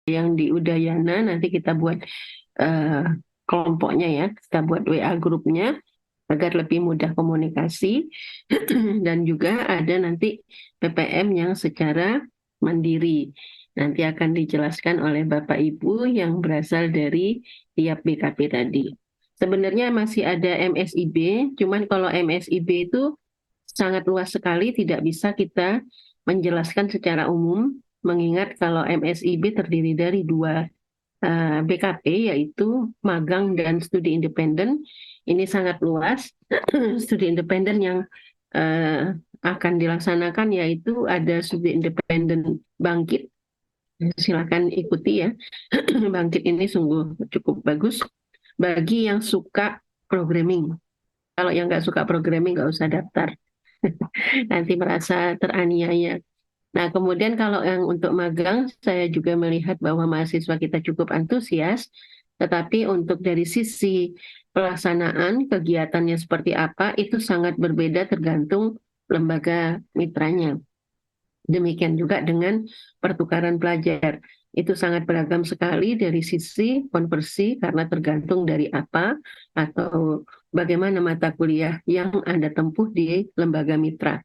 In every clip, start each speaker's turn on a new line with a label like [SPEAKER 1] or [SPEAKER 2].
[SPEAKER 1] yang di Udayana, nanti kita buat eh, kelompoknya ya, kita buat WA grupnya agar lebih mudah komunikasi. Dan juga ada nanti PPM yang secara mandiri. Nanti akan dijelaskan oleh Bapak Ibu yang berasal dari tiap BKP tadi. Sebenarnya masih ada MSIB, cuman kalau MSIB itu sangat luas sekali, tidak bisa kita menjelaskan secara umum, mengingat kalau MSIB terdiri dari dua BKP, yaitu magang dan studi independen. Ini sangat luas. Studi independen yang eh, akan dilaksanakan yaitu ada studi independen bangkit. Silakan ikuti ya. Bangkit ini sungguh cukup bagus bagi yang suka programming. Kalau yang nggak suka programming nggak usah daftar. Nanti merasa teraniaya. Nah, kemudian kalau yang untuk magang, saya juga melihat bahwa mahasiswa kita cukup antusias, tetapi untuk dari sisi pelaksanaan kegiatannya seperti apa, itu sangat berbeda tergantung lembaga mitranya. Demikian juga dengan pertukaran pelajar. Itu sangat beragam sekali dari sisi konversi karena tergantung dari apa atau bagaimana mata kuliah yang Anda tempuh di lembaga mitra.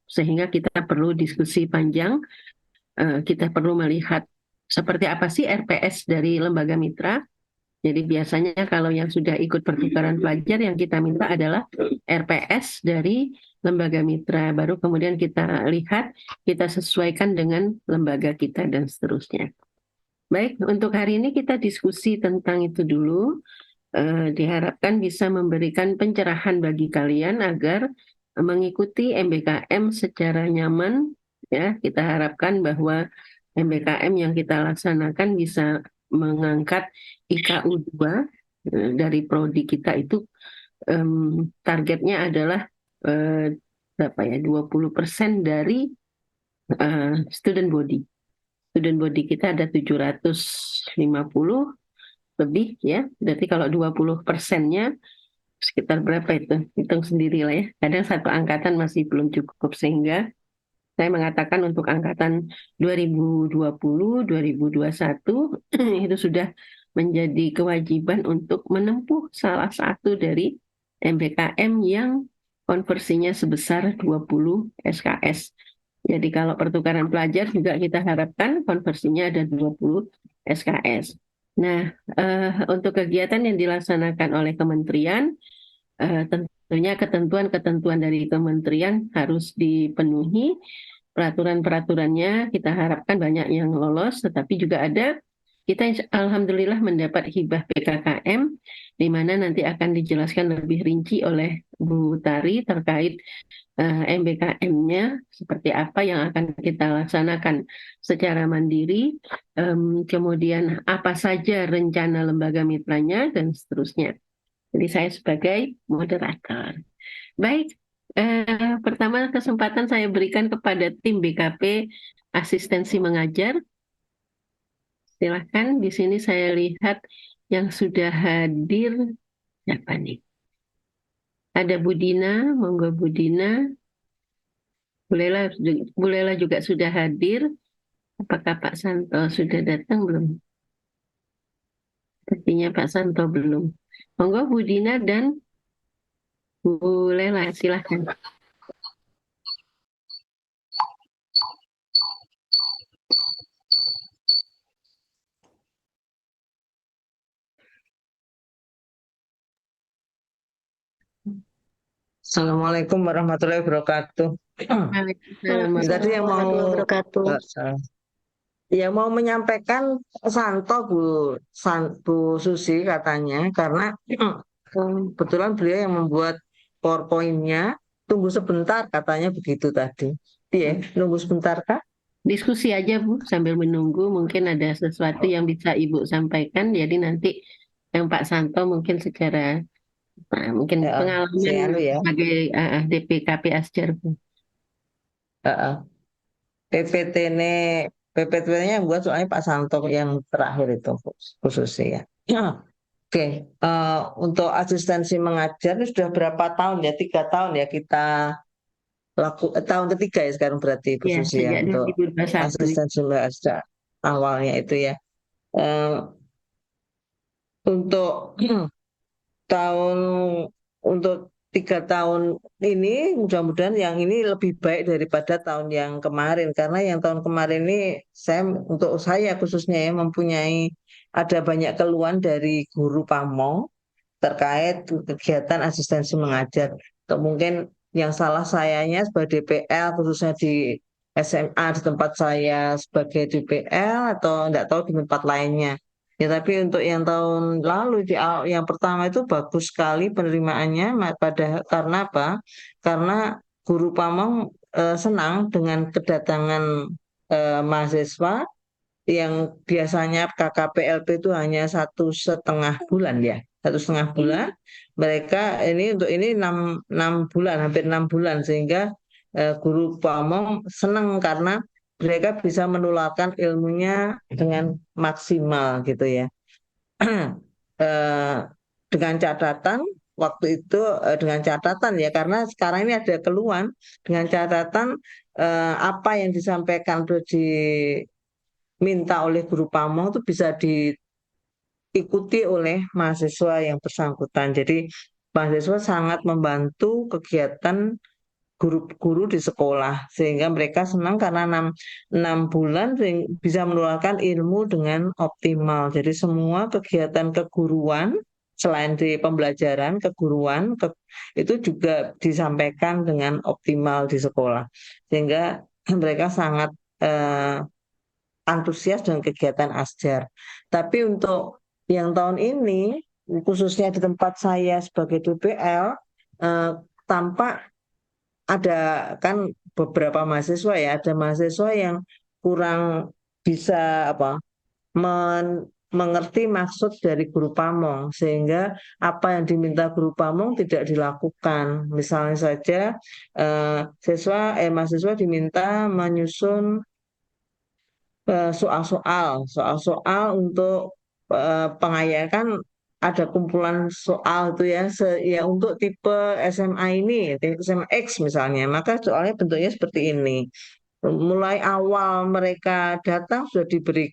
[SPEAKER 1] Sehingga kita perlu diskusi panjang, kita perlu melihat seperti apa sih RPS dari lembaga mitra. Jadi biasanya kalau yang sudah ikut pertukaran pelajar yang kita minta adalah RPS dari lembaga mitra. Baru kemudian kita lihat, kita sesuaikan dengan lembaga kita dan seterusnya. Baik, untuk hari ini kita diskusi tentang itu dulu. Diharapkan bisa memberikan pencerahan bagi kalian agar mengikuti MBKM secara nyaman. Ya, kita harapkan bahwa MBKM yang kita laksanakan bisa mengangkat IKU 2 dari prodi kita itu, targetnya adalah eh, berapa ya, 20% dari student body. Student body kita ada 750 lebih ya. Berarti kalau 20%-nya sekitar berapa itu? Hitung sendiri lah ya. Kadang satu angkatan masih belum cukup, sehingga saya mengatakan untuk angkatan 2020, 2021 itu sudah menjadi kewajiban untuk menempuh salah satu dari MBKM yang konversinya sebesar 20 SKS. Jadi kalau pertukaran pelajar juga kita harapkan konversinya ada 20 SKS. Nah, untuk kegiatan yang dilaksanakan oleh kementerian, tentunya ketentuan-ketentuan dari kementerian harus dipenuhi. Peraturan-peraturannya kita harapkan banyak yang lolos, tetapi juga ada kita alhamdulillah mendapat hibah PKKM, di mana nanti akan dijelaskan lebih rinci oleh Bu Tari terkait MBKM-nya seperti apa yang akan kita laksanakan secara mandiri, kemudian apa saja rencana lembaga mitranya dan seterusnya. Jadi saya sebagai moderator. Baik, pertama kesempatan saya berikan kepada tim BKP asistensi mengajar. Silahkan, di sini saya lihat yang sudah hadir siapa nih? Ada Budina, monggo Budina. Bu Lela juga sudah hadir. Apakah Pak Santo sudah datang belum? Sepertinya Pak Santo belum. Monggo Budina dan Bu Lela, silahkan.
[SPEAKER 2] Assalamualaikum warahmatullahi wabarakatuh.
[SPEAKER 1] Waalaikumsalam
[SPEAKER 2] Tadi yang mau
[SPEAKER 3] warahmatullahi wabarakatuh.
[SPEAKER 2] ya mau menyampaikan Santo Bu Susi katanya karena kebetulan beliau yang membuat PowerPoint-nya. Tunggu sebentar katanya begitu tadi. Iya, nunggu sebentar Kak.
[SPEAKER 1] Diskusi aja Bu, sambil menunggu mungkin ada sesuatu yang bisa Ibu sampaikan. Jadi nanti yang Pak Santo mungkin secara mungkin
[SPEAKER 2] Ya,
[SPEAKER 1] pengalaman
[SPEAKER 2] saya ya.
[SPEAKER 1] sebagai DPKP Asjar Bu.
[SPEAKER 2] PPT-nya PPT-nya yang buat soalnya Pak Santo yang terakhir itu khususnya ya. Oke, untuk asistensi mengajar ini sudah berapa tahun ya? 3 tahun ya kita tahun ketiga ya sekarang berarti Bu
[SPEAKER 1] Ya,
[SPEAKER 2] Susi ya
[SPEAKER 1] sejak
[SPEAKER 2] untuk
[SPEAKER 1] 2021.
[SPEAKER 2] asistensi mengajar. awalnya itu ya. Eh, untuk tahun untuk 3 tahun ini mudah-mudahan yang ini lebih baik daripada tahun yang kemarin, karena yang tahun kemarin ini untuk saya khususnya ya mempunyai ada banyak keluhan dari guru pamong terkait kegiatan asistensi mengajar. Atau mungkin yang salah sayanya sebagai DPL khususnya di SMA di tempat saya sebagai DPL atau enggak tahu di tempat lainnya. Ya tapi untuk yang tahun lalu yang pertama itu bagus sekali penerimaannya karena apa? Karena guru Pamong senang dengan kedatangan mahasiswa yang biasanya KKPLP itu hanya 1,5 bulan ya, 1,5 bulan. Mereka ini untuk ini 6 bulan, hampir 6 bulan, sehingga guru Pamong senang karena mereka bisa menularkan ilmunya dengan maksimal gitu ya. Eh, dengan catatan waktu itu dengan catatan ya, karena sekarang ini ada keluhan dengan catatan apa yang disampaikan atau diminta oleh guru pamong itu bisa diikuti oleh mahasiswa yang bersangkutan. Jadi mahasiswa sangat membantu kegiatan guru-guru di sekolah sehingga mereka senang karena 6 bulan bisa menularkan ilmu dengan optimal. Jadi semua kegiatan keguruan selain di pembelajaran itu juga disampaikan dengan optimal di sekolah sehingga mereka sangat eh, antusias dengan kegiatan Asjar. Tapi untuk yang tahun ini, khususnya di tempat saya sebagai DPL, eh, tampak ada kan beberapa mahasiswa ya, ada mahasiswa yang kurang bisa mengerti maksud dari guru pamong sehingga apa yang diminta guru pamong tidak dilakukan. Misalnya saja mahasiswa diminta menyusun soal-soal untuk pengayakan ada kumpulan soal itu ya ya untuk tipe SMA ini SMA X misalnya, maka soalnya bentuknya seperti ini. Mulai awal mereka datang sudah diberi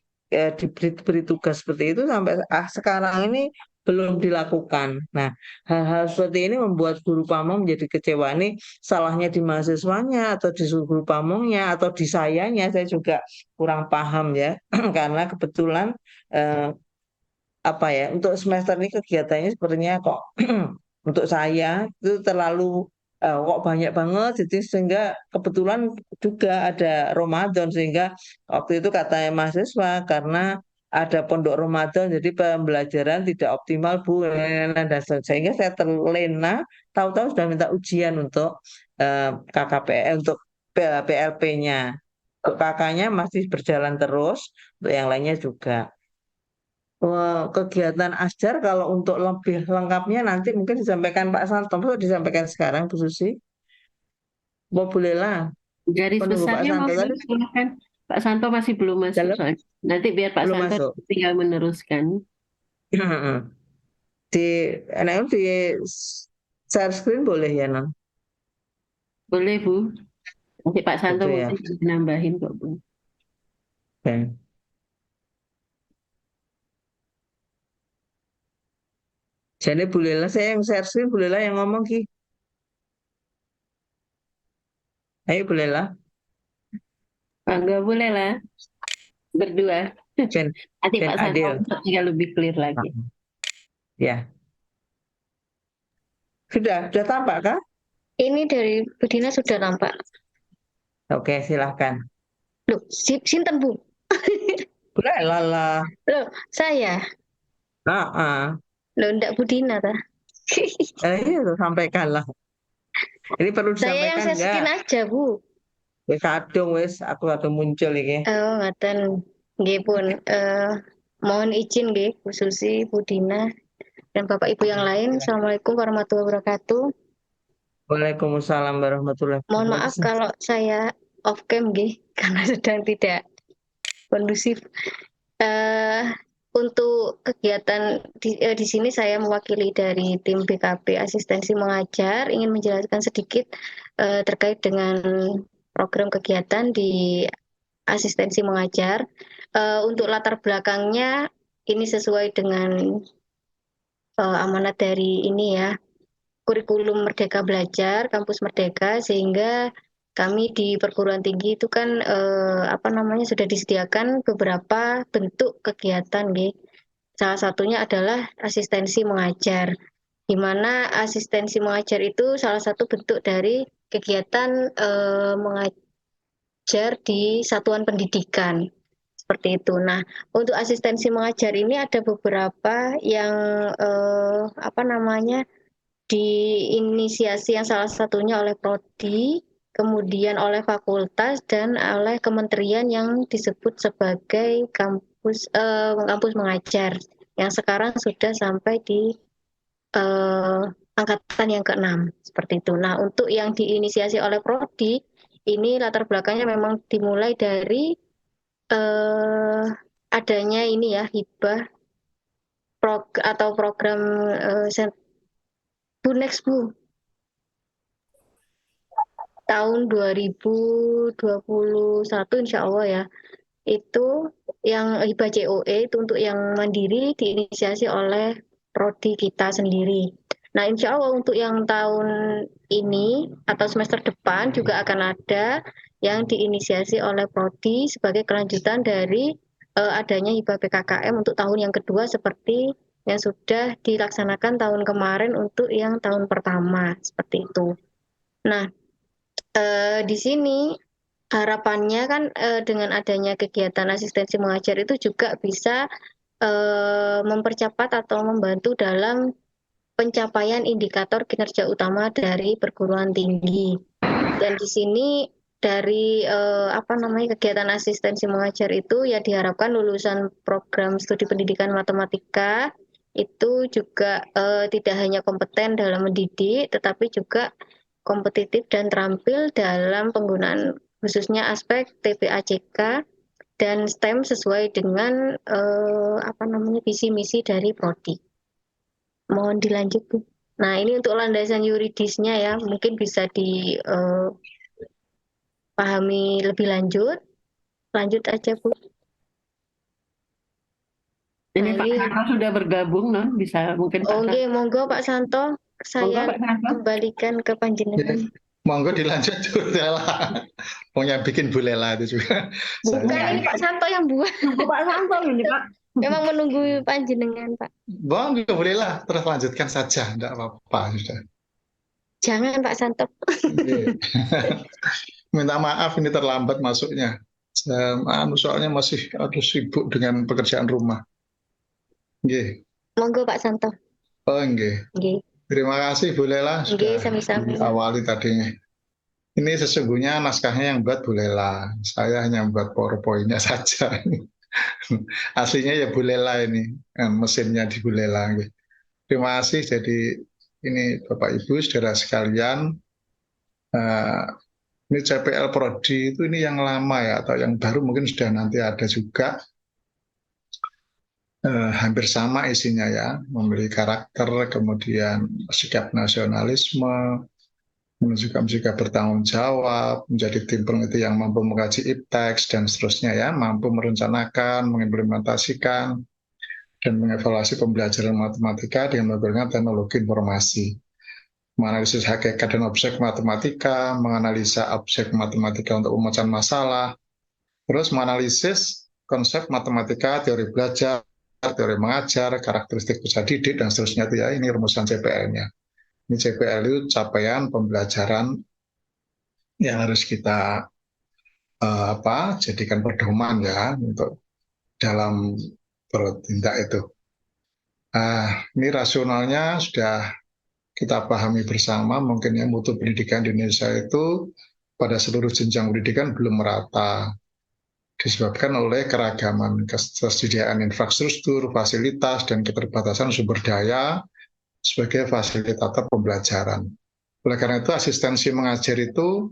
[SPEAKER 2] tugas seperti itu sampai sekarang ini belum dilakukan. Nah, hal-hal seperti ini membuat guru pamong menjadi kecewa. Ini salahnya di mahasiswanya atau di guru pamongnya atau di sayanya, saya juga kurang paham ya. Karena kebetulan eh, apa ya untuk semester ini kegiatannya sepertinya kok untuk saya itu terlalu kok banyak banget, jadi sehingga kebetulan juga ada Ramadan sehingga waktu itu katanya mahasiswa karena ada pondok Ramadan jadi pembelajaran tidak optimal Bu sehingga saya terlena tahu-tahu sudah minta ujian untuk KKPL untuk PLP-nya. Untuk kakaknya masih berjalan terus, untuk yang lainnya juga. Kegiatan Asjar kalau untuk lebih lengkapnya nanti mungkin disampaikan Pak Santo, atau disampaikan sekarang Bu Susi. Bolehlah,
[SPEAKER 1] Garis
[SPEAKER 2] menunggu Pak
[SPEAKER 1] besarnya
[SPEAKER 2] Santo
[SPEAKER 1] monggo
[SPEAKER 2] tadi
[SPEAKER 1] silakan. Pak Santo masih belum masuk
[SPEAKER 2] dalam
[SPEAKER 1] soalnya. Nanti biar Pak
[SPEAKER 2] belum
[SPEAKER 1] Santo
[SPEAKER 2] masuk.
[SPEAKER 1] tinggal meneruskan.
[SPEAKER 2] Di di share screen boleh ya non?
[SPEAKER 1] Boleh Bu. Nanti Pak Santo
[SPEAKER 2] Itu ya.
[SPEAKER 1] mungkin bisa nambahin kok Bu.
[SPEAKER 2] Oke. Jadi bolehlah saya yang share screen, bolehlah yang ngomong Ki. Ayo bolehlah.
[SPEAKER 1] Bangga boleh lah berdua.
[SPEAKER 2] Jen,
[SPEAKER 1] Nanti
[SPEAKER 2] Jen
[SPEAKER 1] Pak Santo
[SPEAKER 2] Adil.
[SPEAKER 1] tinggal lebih clear lagi.
[SPEAKER 2] Ya, sudah tampak kah?
[SPEAKER 3] Ini dari Budina sudah nampak.
[SPEAKER 2] Oke, silahkan.
[SPEAKER 3] Loh, sinten Bu?
[SPEAKER 2] Bolehlah lah.
[SPEAKER 3] Loh, saya.
[SPEAKER 2] Ah, ah.
[SPEAKER 3] Loh, ndak Budina ta?
[SPEAKER 2] Iya, sampaikanlah. Ini perlu
[SPEAKER 3] Saya yang
[SPEAKER 2] disampaikan
[SPEAKER 3] saya
[SPEAKER 2] enggak?
[SPEAKER 3] skin aja, Bu.
[SPEAKER 2] Wis kadung wis aku kadung muncul iki.
[SPEAKER 3] Oh, ngaten. Nggih pun. Mohon izin nggih, Bu Susi, Budina, dan Bapak Ibu yang lain. Assalamualaikum warahmatullahi wabarakatuh.
[SPEAKER 2] Waalaikumsalam warahmatullahi
[SPEAKER 3] Mohon maaf
[SPEAKER 2] wabarakatuh.
[SPEAKER 3] kalau saya off cam nggih, karena sedang tidak kondusif. Eh, untuk kegiatan di sini saya mewakili dari tim BKP Asistensi Mengajar ingin menjelaskan sedikit terkait dengan program kegiatan di asistensi mengajar. Untuk latar belakangnya ini sesuai dengan amanat dari ini ya, kurikulum Merdeka Belajar, Kampus Merdeka, sehingga kami di perguruan tinggi itu kan apa namanya sudah disediakan beberapa bentuk kegiatan, nggih. Salah satunya adalah asistensi mengajar, di mana asistensi mengajar itu salah satu bentuk dari kegiatan mengajar di satuan pendidikan. Seperti itu. Nah, untuk asistensi mengajar ini ada beberapa yang apa namanya diinisiasi, yang salah satunya oleh prodi, kemudian oleh fakultas dan oleh kementerian yang disebut sebagai kampus mengajar, yang sekarang sudah sampai di angkatan yang ke-6 seperti itu. Nah, untuk yang diinisiasi oleh prodi ini latar belakangnya memang dimulai dari adanya ini ya, hibah atau program Bu Next Bu tahun 2021 insya Allah ya, itu yang hibah COE itu untuk yang mandiri diinisiasi oleh prodi kita sendiri. Nah, insya Allah untuk yang tahun ini atau semester depan juga akan ada yang diinisiasi oleh prodi sebagai kelanjutan dari adanya hibah PKKM untuk tahun yang kedua seperti yang sudah dilaksanakan tahun kemarin untuk yang tahun pertama seperti itu. Nah, di sini harapannya kan dengan adanya kegiatan asistensi mengajar itu juga bisa mempercepat atau membantu dalam pencapaian indikator kinerja utama dari perguruan tinggi. Dan di sini dari apa namanya kegiatan asistensi mengajar itu ya diharapkan lulusan program studi pendidikan matematika itu juga tidak hanya kompeten dalam mendidik, tetapi juga kompetitif dan terampil dalam penggunaan khususnya aspek TPAJK dan STEM sesuai dengan apa namanya visi misi dari prodi. Mohon dilanjut, Bu. Nah, ini untuk landasan yuridisnya ya, mungkin bisa dipahami lebih lanjut. Lanjut aja, Bu.
[SPEAKER 1] Ini
[SPEAKER 3] Nah,
[SPEAKER 1] Pak
[SPEAKER 3] ini,
[SPEAKER 1] Santo sudah bergabung, non? Bisa mungkin Pak Santo.
[SPEAKER 3] oke, monggo Pak Santo,
[SPEAKER 1] Monggo
[SPEAKER 3] saya
[SPEAKER 1] Pak Santo.
[SPEAKER 3] kembalikan ke panjenengan.
[SPEAKER 4] Monggo dilanjut Bu Lela. Pokoknya bikin Bu Lela itu juga.
[SPEAKER 3] Bukan,
[SPEAKER 4] Saya,
[SPEAKER 3] ini Pak Santo yang buat.
[SPEAKER 1] Pak Santo ini Pak.
[SPEAKER 3] Memang menunggu panjenengan, Pak.
[SPEAKER 4] monggo Bu Lela, terus lanjutkan saja, tidak apa-apa sudah.
[SPEAKER 3] Jangan Pak Santo.
[SPEAKER 4] Oke. Minta maaf ini terlambat masuknya. Soalnya masih harus sibuk dengan pekerjaan rumah. Nggih.
[SPEAKER 3] Monggo Pak Santo.
[SPEAKER 4] Oh, nggih.
[SPEAKER 3] Nggih.
[SPEAKER 4] Terima kasih Bu Lela
[SPEAKER 3] Nggih,
[SPEAKER 4] sudah
[SPEAKER 3] sami-sami.
[SPEAKER 4] awali tadinya. Ini sesungguhnya naskahnya yang buat Bu Lela. Saya hanya membuat PowerPoint-nya saja. Aslinya ya Bu Lela ini, mesinnya di Bu Lela. Terima kasih. Jadi ini Bapak Ibu, saudara sekalian, ini CPL Prodi itu ini yang lama ya, atau yang baru mungkin sudah nanti ada juga. Hampir sama isinya ya, memiliki karakter, kemudian sikap nasionalisme, menunjukkan sikap bertanggung jawab, menjadi tim peneliti yang mampu mengkaji ipteks dan seterusnya ya, mampu merencanakan, mengimplementasikan, dan mengevaluasi pembelajaran matematika dengan menggunakan teknologi informasi, menganalisis hakikat dan objek matematika, menganalisa objek matematika untuk pemecahan masalah, terus menganalisis konsep matematika, teori belajar, teori mengajar, karakteristik peserta didik, dan seterusnya itu ya, ini rumusan CPL-nya. Ini CPL itu capaian pembelajaran yang harus kita jadikan pedoman ya untuk dalam bertindak itu. Ini rasionalnya sudah kita pahami bersama, mungkin ya mutu pendidikan di Indonesia itu pada seluruh jenjang pendidikan belum merata, disebabkan oleh keragaman ketersediaan infrastruktur, fasilitas, dan keterbatasan sumber daya sebagai fasilitator pembelajaran. Oleh karena itu, asistensi mengajar itu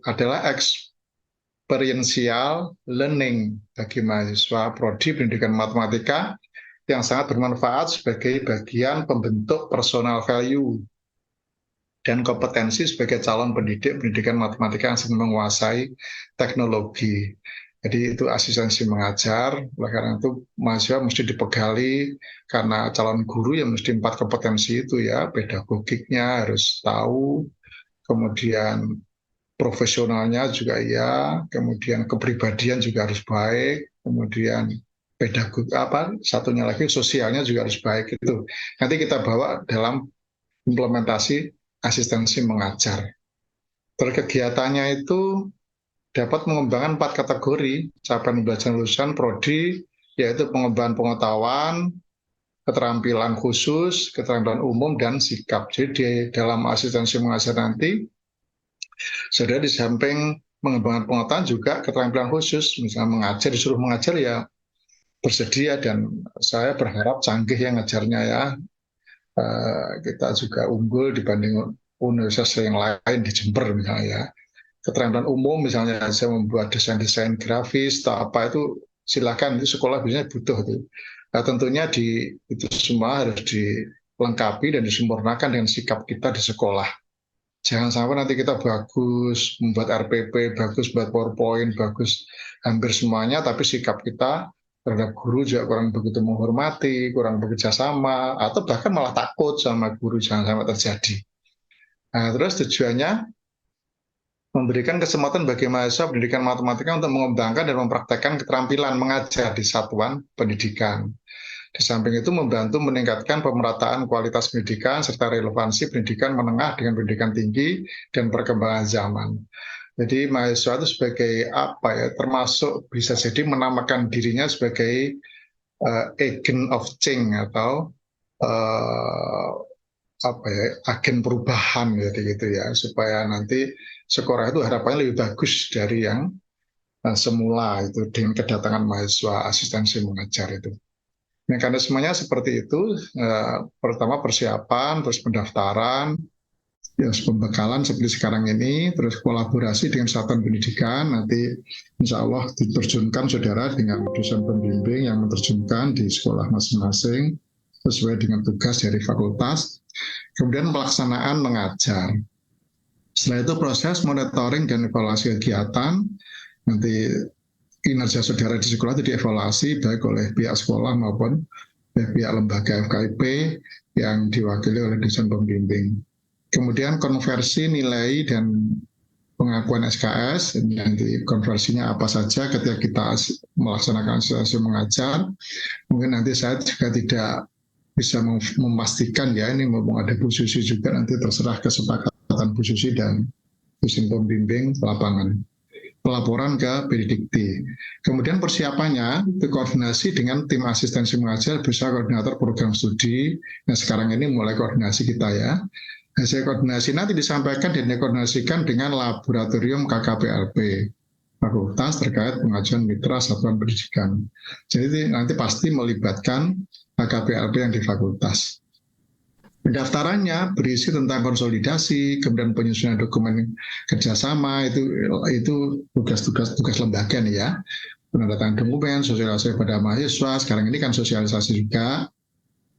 [SPEAKER 4] adalah experiential learning bagi mahasiswa prodi pendidikan matematika yang sangat bermanfaat sebagai bagian pembentuk personal value dan kompetensi sebagai calon pendidik pendidikan matematika yang sedang menguasai teknologi. Jadi itu asistensi mengajar, oleh karena itu mahasiswa mesti dibekali karena calon guru yang mesti 4 kompetensi itu ya, pedagogiknya harus tahu, kemudian profesionalnya juga ya, kemudian kepribadian juga harus baik, kemudian pedagog satunya lagi sosialnya juga harus baik itu. Nanti kita bawa dalam implementasi asistensi mengajar. Kegiatannya itu dapat mengembangkan 4 kategori capaian pembelajaran lulusan prodi, yaitu pengembangan pengetahuan, keterampilan khusus, keterampilan umum, dan sikap. Jadi di dalam asistensi mengajar nanti, sudah di samping mengembangkan pengetahuan juga keterampilan khusus, misalnya mengajar, disuruh mengajar ya bersedia, dan saya berharap canggih yang ngajarnya ya. Kita juga unggul dibanding universitas yang lain di Jember misalnya ya. Keterampilan umum misalnya saya membuat desain-desain grafis atau apa itu silakan, itu sekolah biasanya butuh itu. Nah, tentunya itu semua harus dilengkapi dan disempurnakan dengan sikap kita di sekolah. Jangan sampai nanti kita bagus membuat RPP, bagus buat PowerPoint, bagus hampir semuanya, tapi sikap kita terhadap guru juga kurang begitu menghormati, kurang bekerja sama, atau bahkan malah takut sama guru, jangan sampai terjadi. Nah, terus tujuannya memberikan kesempatan bagi mahasiswa pendidikan matematika untuk mengembangkan dan mempraktekkan keterampilan mengajar di satuan pendidikan. Di samping itu membantu meningkatkan pemerataan kualitas pendidikan serta relevansi pendidikan menengah dengan pendidikan tinggi dan perkembangan zaman. Jadi mahasiswa itu sebagai apa ya, termasuk bisa jadi menamakan dirinya sebagai agent of change atau agen perubahan gitu ya, supaya nanti sekolah itu harapannya lebih bagus dari yang semula itu dengan kedatangan mahasiswa asistensi mengajar itu. Mekanismenya seperti itu, pertama persiapan, terus pendaftaran, ya pembekalan seperti sekarang ini, terus kolaborasi dengan satuan pendidikan, nanti insya Allah diterjunkan saudara dengan dosen pembimbing yang menerjunkan di sekolah masing-masing sesuai dengan tugas dari fakultas, kemudian pelaksanaan mengajar. Setelah itu proses monitoring dan evaluasi kegiatan, nanti kinerja saudara di sekolah itu dievaluasi baik oleh pihak sekolah maupun pihak lembaga FKIP yang diwakili oleh dosen pembimbing. Kemudian konversi nilai dan pengakuan SKS, nanti konversinya apa saja ketika kita melaksanakan asistensi mengajar. Mungkin nanti saya juga tidak bisa memastikan ya, ini mau ada Bu Susi juga, nanti terserah kesepakatan Bu Susi dan dosen pembimbing lapangan. Pelaporan ke Pendikti. Kemudian persiapannya itu koordinasi dengan tim asistensi mengajar, bisa koordinator program studi. Nah sekarang ini mulai koordinasi kita ya. Hasil koordinasi nanti disampaikan dan dikoordinasikan dengan laboratorium KKPLP fakultas terkait pengajuan mitra satuan pendidikan. Jadi nanti pasti melibatkan KKPLP yang di fakultas. Pendaftarannya berisi tentang konsolidasi, kemudian penyusunan dokumen kerjasama, itu tugas lembaga nih ya. Penandatangan dokumen, sosialisasi pada mahasiswa, sekarang ini kan sosialisasi juga.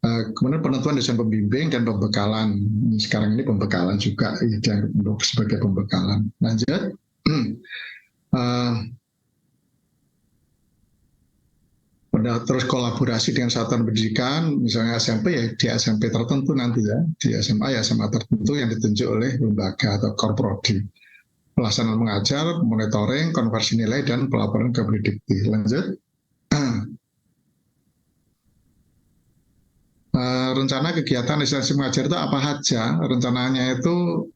[SPEAKER 4] Kemudian penentuan dosen pembimbing dan pembekalan. Sekarang ini pembekalan juga, sebagai pembekalan. Lanjut. Terus kolaborasi dengan satuan pendidikan, misalnya SMP ya di SMP tertentu nanti ya, di SMA ya SMA tertentu yang ditunjuk oleh lembaga atau korprodi. Pelaksanaan mengajar, monitoring, konversi nilai, dan pelaporan ke Pendikti. Lanjut. Rencana kegiatan asistensi mengajar itu apa saja? Rencananya itu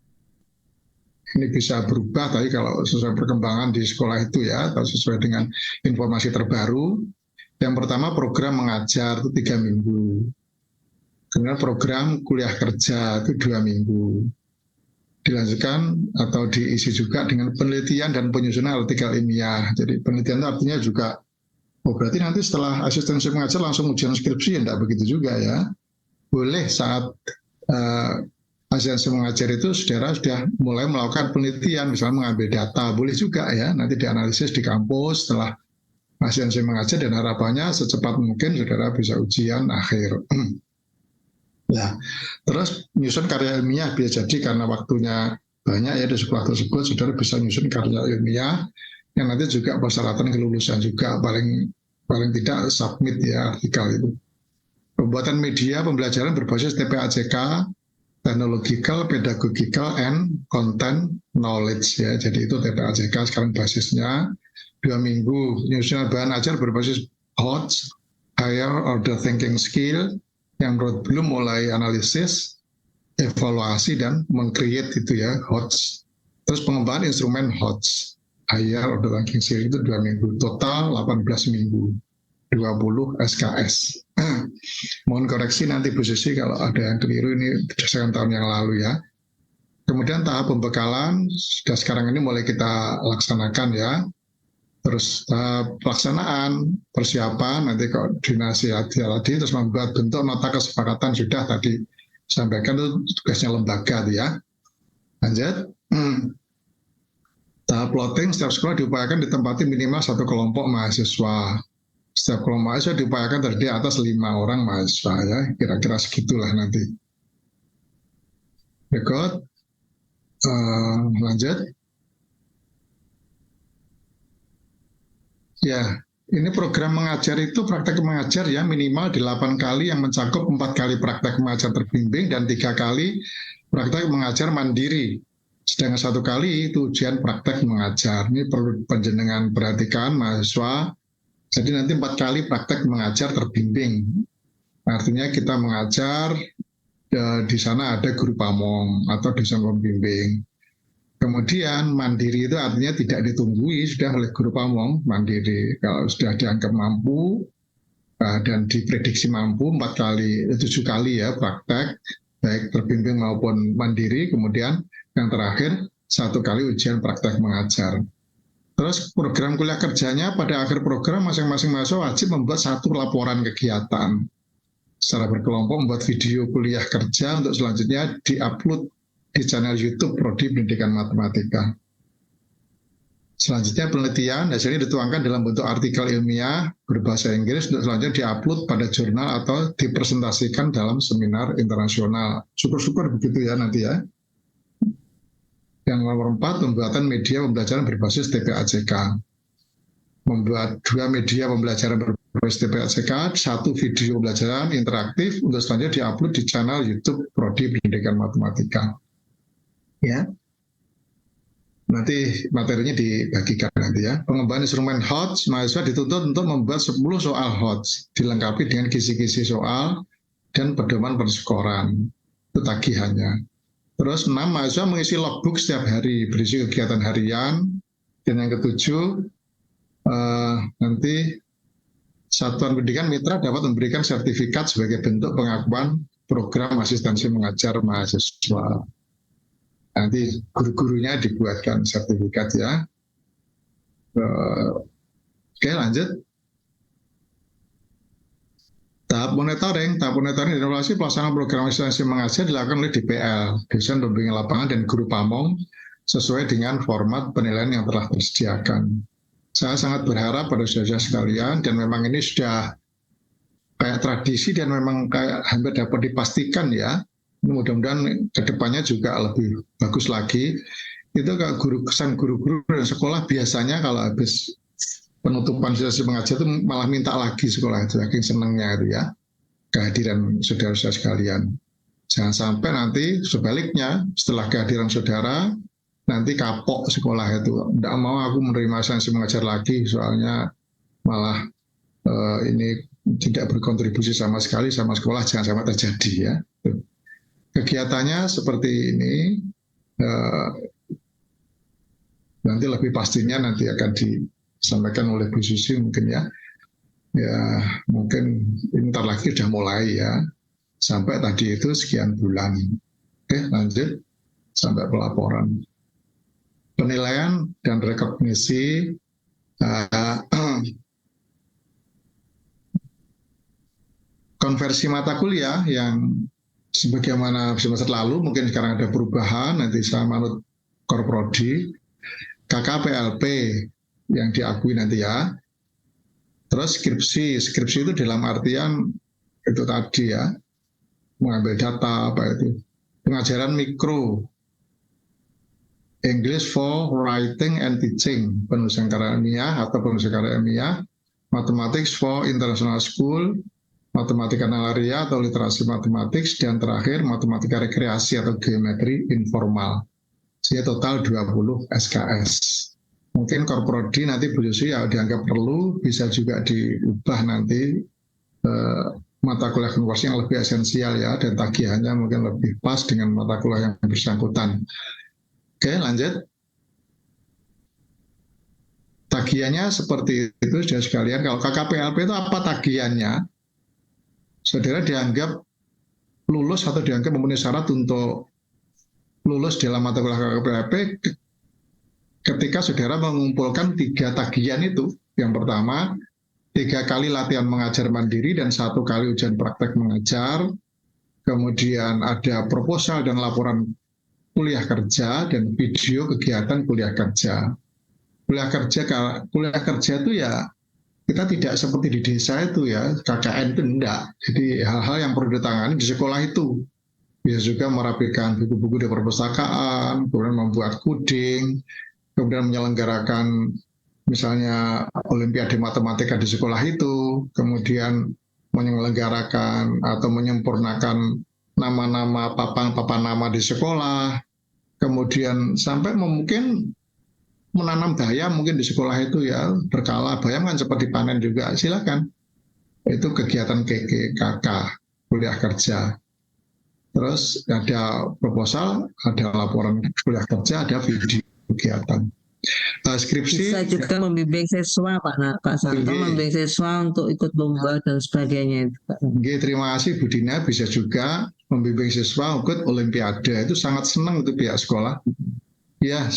[SPEAKER 4] ini bisa berubah, tapi kalau sesuai perkembangan di sekolah itu ya, atau sesuai dengan informasi terbaru. Yang pertama program mengajar itu 3 minggu. Kemudian program kuliah kerja itu 2 minggu. Dilanjutkan atau diisi juga dengan penelitian dan penyusunan artikel ilmiah. Jadi penelitian itu artinya juga, berarti nanti setelah asistensi mengajar langsung ujian skripsi, ya enggak begitu juga ya. Boleh saat asistensi mengajar itu saudara sudah mulai melakukan penelitian, misalnya mengambil data, boleh juga ya, nanti dianalisis di kampus setelah asistensi mengajar, dan harapannya secepat mungkin saudara bisa ujian akhir. Ya, terus nyusun karya ilmiah bisa jadi karena waktunya banyak ya di sekolah tersebut, saudara bisa nyusun karya ilmiah yang nanti juga persyaratan kelulusan juga paling paling tidak submit ya artikel itu. Pembuatan media pembelajaran berbasis TPACK, technological, pedagogical, and content knowledge ya. Jadi itu TPACK sekarang basisnya 2 minggu. Nyusun bahan ajar berbasis HOTS, higher order thinking skill, yang belum mulai analisis, evaluasi dan meng-create itu ya HOTS. Terus pengembangan instrumen HOTS, higher order thinking skill itu 2 minggu. Total 18 minggu, 20 SKS. Mohon koreksi nanti Bu Susi kalau ada yang keliru, ini berdasarkan tahun yang lalu ya. Kemudian tahap pembekalan sudah sekarang ini mulai kita laksanakan ya. Terus pelaksanaan persiapan nanti koordinasi tadi, terus membuat bentuk nota kesepakatan sudah tadi sampaikan itu tugasnya lembaga tuh ya. Lanjut. Tahap plotting setiap sekolah diupayakan ditempati minimal 1 kelompok mahasiswa. Setiap kelompok mahasiswa diupayakan terdiri atas 5 orang mahasiswa ya, kira-kira segitulah nanti. Berikut. Lanjut. Ya, ini program mengajar itu praktek mengajar ya minimal 8 kali yang mencakup 4 kali praktek mengajar terbimbing dan 3 kali praktek mengajar mandiri. Sedangkan 1 kali itu ujian praktek mengajar. Ini perlu panjenengan perhatikan mahasiswa. Jadi nanti 4 kali praktek mengajar terbimbing. Artinya kita mengajar di sana ada guru pamong atau dosen pembimbing. Kemudian mandiri itu artinya tidak ditunggui sudah oleh guru pamong, mandiri. Kalau sudah dianggap mampu dan diprediksi mampu 7 kali ya praktek, baik terbimbing maupun mandiri. Kemudian yang terakhir 1 kali ujian praktek mengajar. Terus program kuliah kerjanya pada akhir program masing-masing mahasiswa wajib membuat 1 laporan kegiatan. Secara berkelompok membuat video kuliah kerja untuk selanjutnya diupload di channel YouTube Prodi Pendidikan Matematika. Selanjutnya penelitian hasilnya dituangkan dalam bentuk artikel ilmiah berbahasa Inggris untuk selanjutnya diupload pada jurnal atau dipresentasikan dalam seminar internasional. Syukur-syukur begitu ya nanti ya. Yang nomor 4, pembuatan media pembelajaran berbasis TPACK. Membuat 2 media pembelajaran berbasis TPACK, 1 video pembelajaran interaktif untuk selanjutnya diupload di channel YouTube Prodi Pendidikan Matematika. Ya, nanti materinya dibagikan nanti ya. Pengembangan instrumen HOTS, mahasiswa dituntut untuk membuat 10 soal HOTS, dilengkapi dengan kisi-kisi soal dan pedoman perskoran. Itu tagihannya. Terus 6, mahasiswa mengisi logbook setiap hari, berisi kegiatan harian. Dan yang ke-7, nanti Satuan Pendidikan Mitra dapat memberikan sertifikat sebagai bentuk pengakuan program asistensi mengajar mahasiswa. Nanti guru-gurunya dibuatkan sertifikat ya. Oke, lanjut. Tahap monitoring dan evaluasi pelaksanaan program asistensi mengajar dilakukan oleh DPL, dosen pembimbing lapangan dan guru pamong sesuai dengan format penilaian yang telah disediakan. Saya sangat berharap pada saudara sekalian, dan memang ini sudah kayak tradisi dan memang kayak hampir dapat dipastikan ya. Mudah-mudahan kedepannya juga lebih bagus lagi. Itu kalau guru-guru dan sekolah biasanya kalau habis penutupan sesi mengajar itu malah minta lagi sekolah itu, saking senangnya itu ya kehadiran saudara-saudara sekalian. Jangan sampai nanti sebaliknya setelah kehadiran saudara nanti kapok sekolah itu, tidak mau aku menerima sesi mengajar lagi soalnya malah ini tidak berkontribusi sama sekali sama sekolah. Jangan sampai terjadi ya. Kegiatannya seperti ini, nanti lebih pastinya nanti akan disampaikan oleh Bu Susi mungkin ya. Ya mungkin ntar lagi sudah mulai ya, sampai tadi itu sekian bulan. Oke, lanjut sampai pelaporan. Penilaian dan rekognisi konversi mata kuliah yang sebagaimana semester lalu, mungkin sekarang ada perubahan, nanti saya manut Korprodi, KKPLP yang diakui nanti ya. Terus skripsi itu dalam artian itu tadi ya, mengambil data, apa itu. Pengajaran mikro, English for writing and teaching, penulisan karya ilmiah atau penulisan karya ilmiah, mathematics for international school, matematika nalaria atau literasi matematik, dan terakhir matematika rekreasi atau geometri informal. Sehingga total 20 SKS. Mungkin Korprodi nanti Bu Susi ya dianggap perlu, bisa juga diubah nanti mata kuliah konversi yang lebih esensial ya, dan tagihannya mungkin lebih pas dengan mata kuliah yang bersangkutan. Oke, lanjut. Tagihannya seperti itu, saudara sekalian. Kalau KKPLP itu apa tagihannya? Saudara dianggap lulus atau dianggap memenuhi syarat untuk lulus dalam mata kuliah KKPLP ketika saudara mengumpulkan 3 tagihan itu. Yang pertama, 3 kali latihan mengajar mandiri dan 1 kali ujian praktek mengajar. Kemudian ada proposal dan laporan kuliah kerja dan video kegiatan kuliah kerja. Kuliah kerja itu ya kita tidak seperti di desa itu ya, KKN itu enggak. Jadi hal-hal yang perlu ditangani di sekolah itu. Bisa juga merapikan buku-buku di perpustakaan, kemudian membuat coding, kemudian menyelenggarakan misalnya olimpiade matematika di sekolah itu, kemudian menyelenggarakan atau menyempurnakan nama-nama papan nama di sekolah, kemudian sampai mungkin menanam bayam mungkin di sekolah itu ya, berkala bayam kan cepat dipanen juga, silakan. Itu kegiatan KKK, kuliah kerja. Terus ada proposal, ada laporan kuliah kerja, ada video kegiatan. Skripsi
[SPEAKER 2] Bisa juga membimbing siswa Pak Santo, membimbing siswa untuk ikut lomba dan sebagainya.
[SPEAKER 4] Terima kasih Bu Dina, bisa juga membimbing siswa ikut olimpiade. Itu sangat senang itu pihak sekolah. Ya,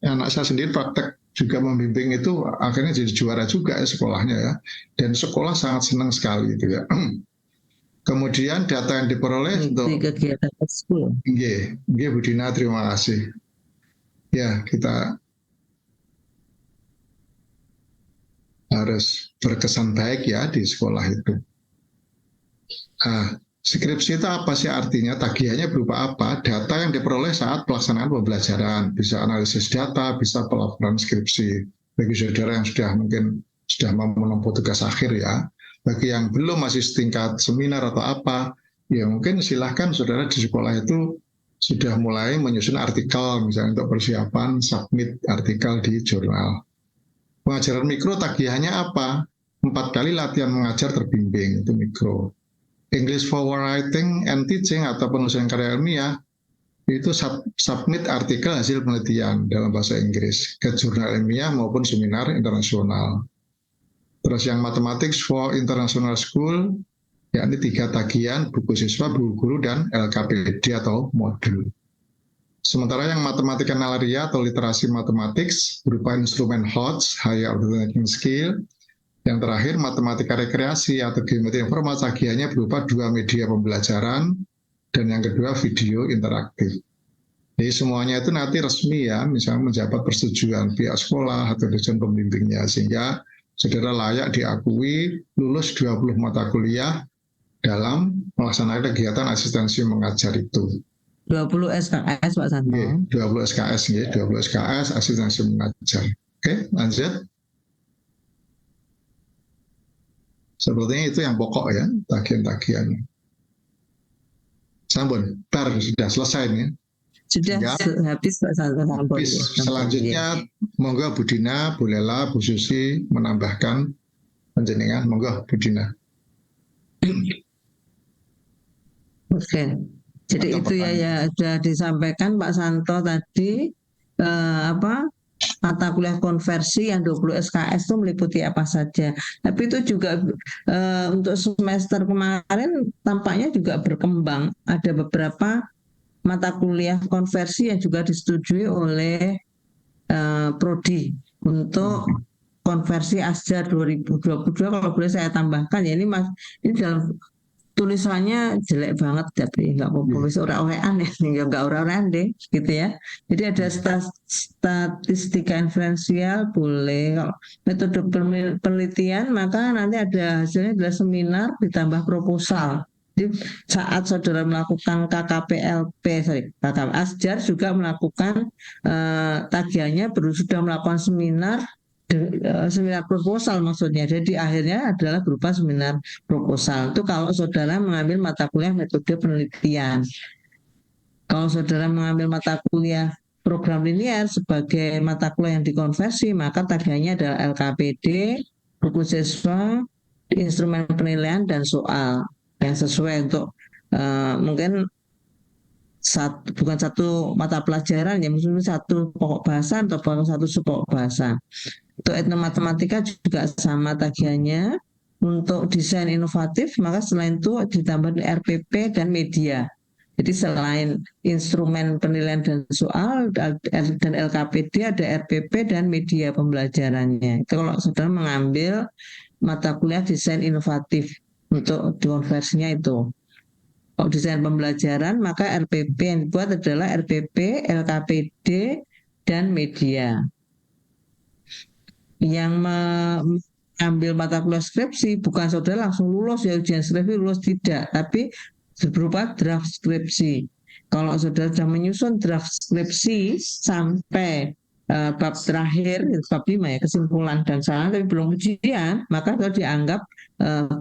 [SPEAKER 4] anak saya sendiri praktek juga membimbing itu, akhirnya jadi juara juga ya sekolahnya ya. Dan sekolah sangat senang sekali itu ya. Kemudian data yang diperoleh untuk
[SPEAKER 2] kegiatan ekskul.
[SPEAKER 4] Bu Dina, terima kasih. Ya, kita harus berkesan baik ya di sekolah itu. Nah, skripsi itu apa sih artinya? Tagihannya berupa apa? Data yang diperoleh saat pelaksanaan pembelajaran. Bisa analisis data, bisa pelaporan skripsi. Bagi saudara yang sudah mau menempuh tugas akhir ya. Bagi yang belum masih setingkat seminar atau apa, ya mungkin silahkan saudara di sekolah itu sudah mulai menyusun artikel, misalnya untuk persiapan submit artikel di jurnal. Pengajaran mikro tagihannya apa? 4 kali latihan mengajar terbimbing, itu mikro. English for writing and teaching atau penulisan karya ilmiah, itu submit artikel hasil penelitian dalam bahasa Inggris ke jurnal ilmiah maupun seminar internasional. Terus yang mathematics for international school, yakni 3 tagihan, buku siswa, buku guru, dan LKPD atau modul. Sementara yang matematika nalaria atau literasi matematik berupa instrumen HOTS, Higher Order Thinking Skill. Yang terakhir matematika rekreasi atau geometri informal, tagihannya berupa 2 media pembelajaran, dan yang kedua video interaktif. Jadi semuanya itu nanti resmi ya, misalnya mendapat persetujuan pihak sekolah atau dosen pembimbingnya, sehingga saudara layak diakui lulus 20 mata kuliah dalam melaksanakan kegiatan asistensi mengajar itu.
[SPEAKER 2] 20 SKS Pak Santo.
[SPEAKER 4] 20 SKS, 20 SKS asistensi mengajar. Oke, lanjut. Sepertinya itu yang pokok ya, tagihan-tagihan. Sampun, sudah selesai nih.
[SPEAKER 2] Sudah habis Pak Santo.
[SPEAKER 4] Habis. Selanjutnya, monggo Bu Dina, Bu Lela, Bu Susi menambahkan penjenengan. Monggo Bu Dina.
[SPEAKER 2] Oke. Jadi itu ya sudah disampaikan Pak Santo tadi mata kuliah konversi yang 20 SKS itu meliputi apa saja. Tapi itu juga untuk semester kemarin tampaknya juga berkembang. Ada beberapa mata kuliah konversi yang juga disetujui oleh Prodi untuk konversi Asjar 2022. Kalau boleh saya tambahkan ya, ini dalam tulisannya jelek banget tapi nggak populis orang-orang aneh ya, nggak orang-orang deh gitu ya. Jadi ada statistika inferensial boleh. Kalau metode penelitian maka nanti ada hasilnya adalah seminar ditambah proposal. Jadi saat saudara melakukan KKPLP, KKP Asjar juga melakukan tagihannya sudah melakukan seminar proposal maksudnya. Jadi akhirnya adalah berupa seminar proposal. Itu kalau saudara mengambil mata kuliah metode penelitian. Kalau saudara mengambil mata kuliah program linear sebagai mata kuliah yang dikonversi, maka tagihannya adalah LKPD, buku siswa, instrumen penilaian, dan soal yang sesuai untuk mungkin bukan satu mata pelajaran ya, mungkin satu pokok bahasa atau satu subpokok bahasa. Untuk etnomatematika juga sama tagihannya. Untuk desain inovatif, maka selain itu ditambah RPP dan media. Jadi selain instrumen penilaian dan soal dan LKPD, ada RPP dan media pembelajarannya. Itu kalau saudara mengambil mata kuliah desain inovatif untuk konversinya itu. Kalau desain pembelajaran, maka RPP yang dibuat adalah RPP, LKPD, dan media. Yang mengambil mata kuliah skripsi, bukan saudara langsung lulus ya ujian skripsi lulus, tidak, tapi berupa draft skripsi. Kalau saudara sudah menyusun draft skripsi sampai bab terakhir, bab 5 ya, kesimpulan dan saran, tapi belum ujian, maka kalau dianggap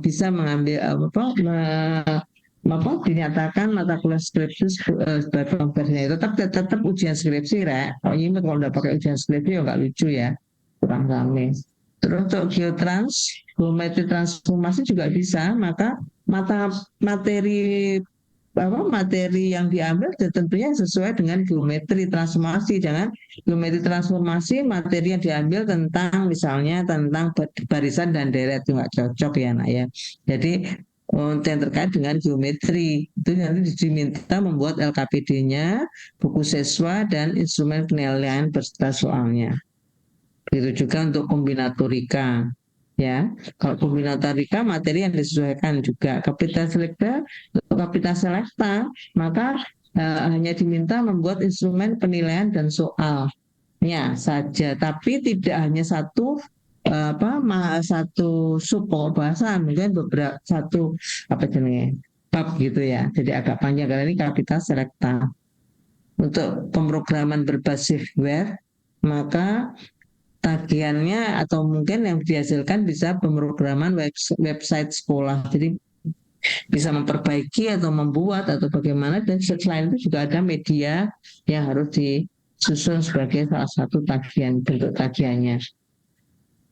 [SPEAKER 2] bisa mengambil dinyatakan mata kuliah skripsi sebagai konversinya. Tetap ujian skripsi, Rek. Kalau udah pakai ujian skripsi ya nggak lucu ya, kurang rame. Terus untuk geometri transformasi juga bisa, maka materi yang diambil tentunya sesuai dengan geometri transformasi. Jangan geometri transformasi materi yang diambil tentang misalnya tentang barisan dan deret, itu nggak cocok ya nak ya. Jadi yang terkait dengan geometri itu nanti diminta membuat LKPD-nya, buku siswa, dan instrumen penilaian beserta soalnya. Begitu juga untuk kombinatorika. Ya, kalau kombinatorika materi yang disesuaikan juga. Kapital selekta, maka hanya diminta membuat instrumen penilaian dan soalnya saja, tapi tidak hanya satu satu subpokok bahasa, mungkin beberapa satu bab gitu ya. Jadi agak panjang karena ini kapital selekta. Untuk pemrograman berbasis web, maka tagihannya atau mungkin yang dihasilkan bisa pemrograman website sekolah. Jadi bisa memperbaiki atau membuat atau bagaimana, dan selain itu juga ada media yang harus disusun sebagai salah satu bentuk tagihannya.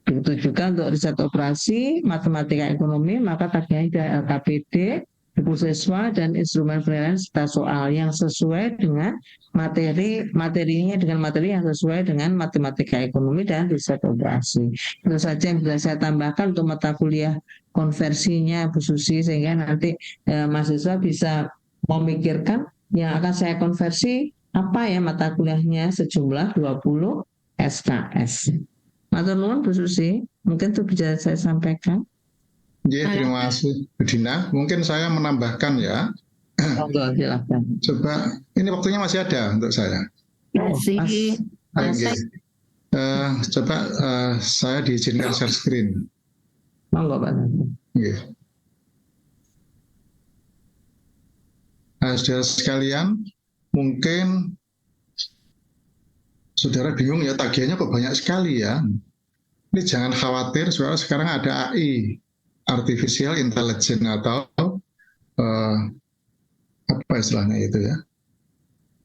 [SPEAKER 2] Begitu juga untuk riset operasi, matematika ekonomi, maka tagihannya ada LKPD, buku siswa, dan instrumen penilaian serta soal yang sesuai dengan materinya dengan materi yang sesuai dengan matematika ekonomi dan riset operasi. Itu saja yang bisa saya tambahkan untuk mata kuliah konversinya Bu Susi, sehingga nanti mahasiswa bisa memikirkan yang akan saya konversi apa ya mata kuliahnya, sejumlah 20 SKS. Matur nuwun Bu Susi, mungkin itu bisa saya sampaikan.
[SPEAKER 4] Ya, terima kasih Bu Dina. Mungkin saya menambahkan ya.
[SPEAKER 2] Monggo, silakan.
[SPEAKER 4] Coba, ini waktunya masih ada untuk saya.
[SPEAKER 1] Masih.
[SPEAKER 4] Coba saya diizinkan share screen.
[SPEAKER 2] Monggo Pak.
[SPEAKER 4] Saudara sekalian, mungkin saudara bingung ya, tagihannya kok banyak sekali ya. Ini jangan khawatir, saudara, sekarang ada AI, Artificial Intelligence, atau apa istilahnya itu ya,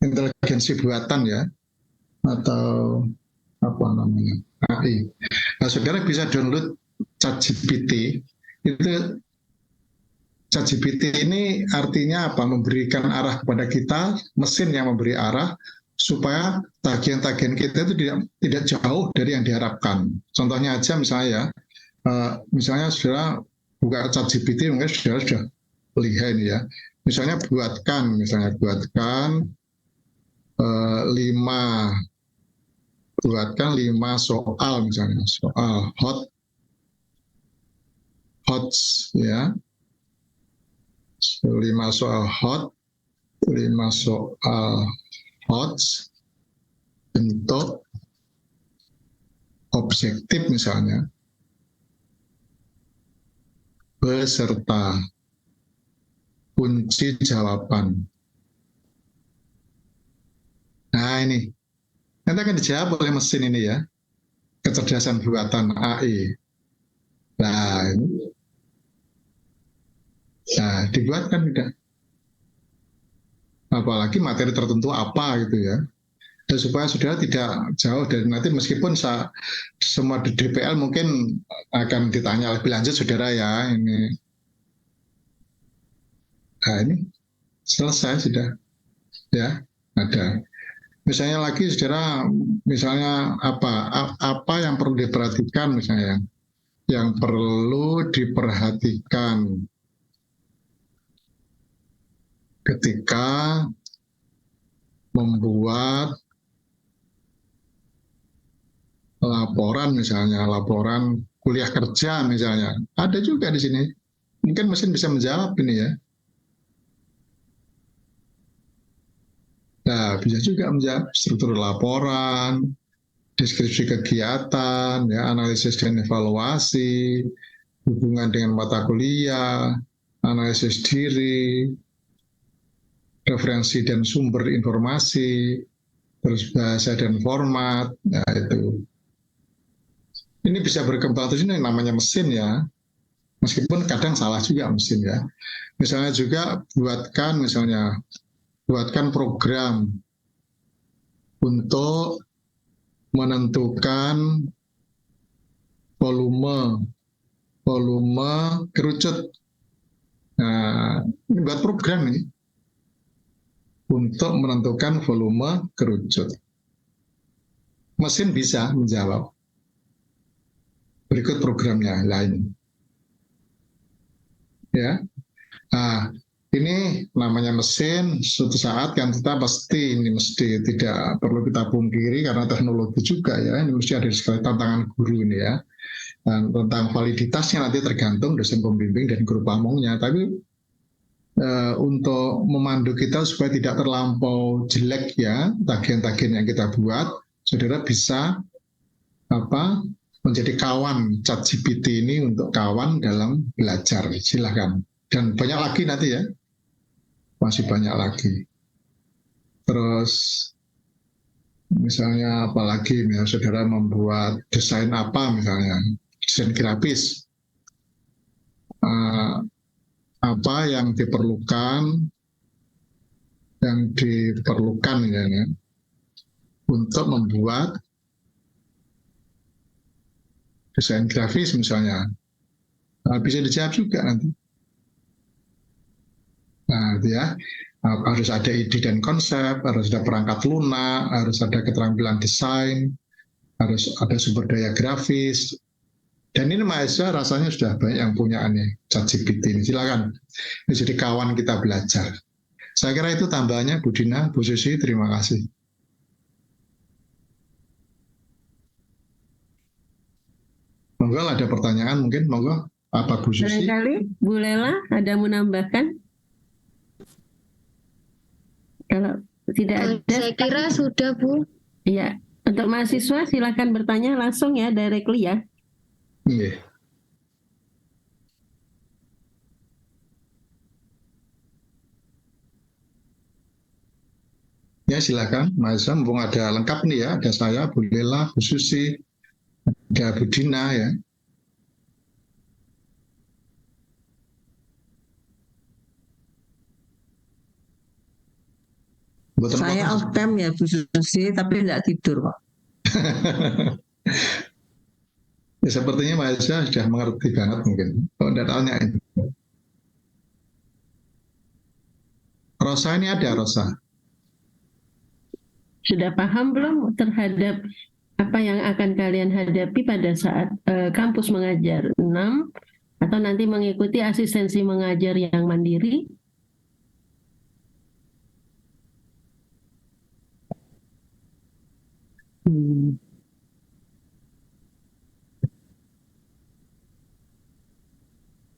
[SPEAKER 4] inteligensi buatan ya, atau apa namanya, AI. Nah, saudara bisa download ChatGPT. Itu ChatGPT ini artinya apa? Memberikan arah kepada kita, mesin yang memberi arah supaya tagihan-tagihan kita itu tidak jauh dari yang diharapkan. Contohnya aja misalnya misalnya saudara buka ChatGPT, mungkin saudara sudah lihat ini ya. Misalnya buatkan 5 soal, misalnya soal hot ya, 5 soal hot, 5 soal hot bentuk objektif misalnya, beserta kunci jawaban. Nah ini, nanti akan dijawab oleh mesin ini ya, kecerdasan buatan AI. Nah, ini. Nah, dibuatkan tidak. Apalagi materi tertentu apa gitu ya. Dan supaya saudara tidak jauh dari nanti meskipun semua di DPL mungkin akan ditanya lebih lanjut saudara ya ini. Nah ini selesai sudah ya ada. Misalnya lagi saudara, misalnya apa yang perlu diperhatikan misalnya, yang perlu diperhatikan ketika membuat laporan misalnya, laporan kuliah kerja misalnya, ada juga di sini. Mungkin mesin bisa menjawab ini ya. Nah, bisa juga menjawab struktur laporan, deskripsi kegiatan, ya, analisis dan evaluasi, hubungan dengan mata kuliah, analisis diri, referensi dan sumber informasi, terus bahasa dan format, ya itu. Ini bisa berkembang terus, ini namanya mesin ya, meskipun kadang salah juga mesin ya. Misalnya juga buatkan program untuk menentukan volume kerucut. Nah, ini buat program ini untuk menentukan volume kerucut. Mesin bisa menjawab. Berikut programnya lain. Ya. Nah, ini namanya mesin, suatu saat kan kita ini mesti tidak perlu kita pungkiri karena teknologi juga ya, ini mesti ada sekali tantangan guru ini ya. Dan tentang validitasnya nanti tergantung dosen pembimbing dan guru pamongnya, tapi untuk memandu kita supaya tidak terlampau jelek ya, tagihan-tagihan yang kita buat, saudara bisa menjadi kawan ChatGPT ini untuk kawan dalam belajar, silahkan. Dan banyak lagi nanti ya. Masih banyak lagi. Terus misalnya apalagi misalnya saudara membuat desain apa misalnya, desain grafis, apa yang diperlukan misalnya untuk membuat desain grafis misalnya, bisa dijawab juga nanti. Nah, ya, harus ada ide dan konsep, harus ada perangkat lunak, harus ada keterampilan desain, harus ada sumber daya grafis. Dan ini mahasiswa rasanya sudah banyak yang punya ChatGPT ini. Silakan, ini jadi kawan kita belajar. Saya kira itu tambahannya Bu Dina, Bu Susi, terima kasih. Monggo ada pertanyaan mungkin, monggo apa Bu Susi?
[SPEAKER 1] Barangkali Bu Lela ada menambahkan? Kalau tidak ada,
[SPEAKER 3] Saya kira sudah, Bu.
[SPEAKER 1] ya, untuk mahasiswa silakan bertanya langsung ya, directly ya.
[SPEAKER 4] Iya. Ya silakan, mahasiswa mumpung ada lengkap nih ya, ada saya, Bu Lela, Bu Susi, ada Bu Dina ya.
[SPEAKER 2] Saya off cam ya Bu Susi, tapi tidak tidur kok.
[SPEAKER 4] Ya, sepertinya mahasiswa sudah mengerti banget mungkin. Kalau tidak tanya itu. Rosa ini ada, Rosa.
[SPEAKER 1] Sudah paham belum terhadap apa yang akan kalian hadapi pada saat kampus mengajar 6 atau nanti mengikuti asistensi mengajar yang mandiri?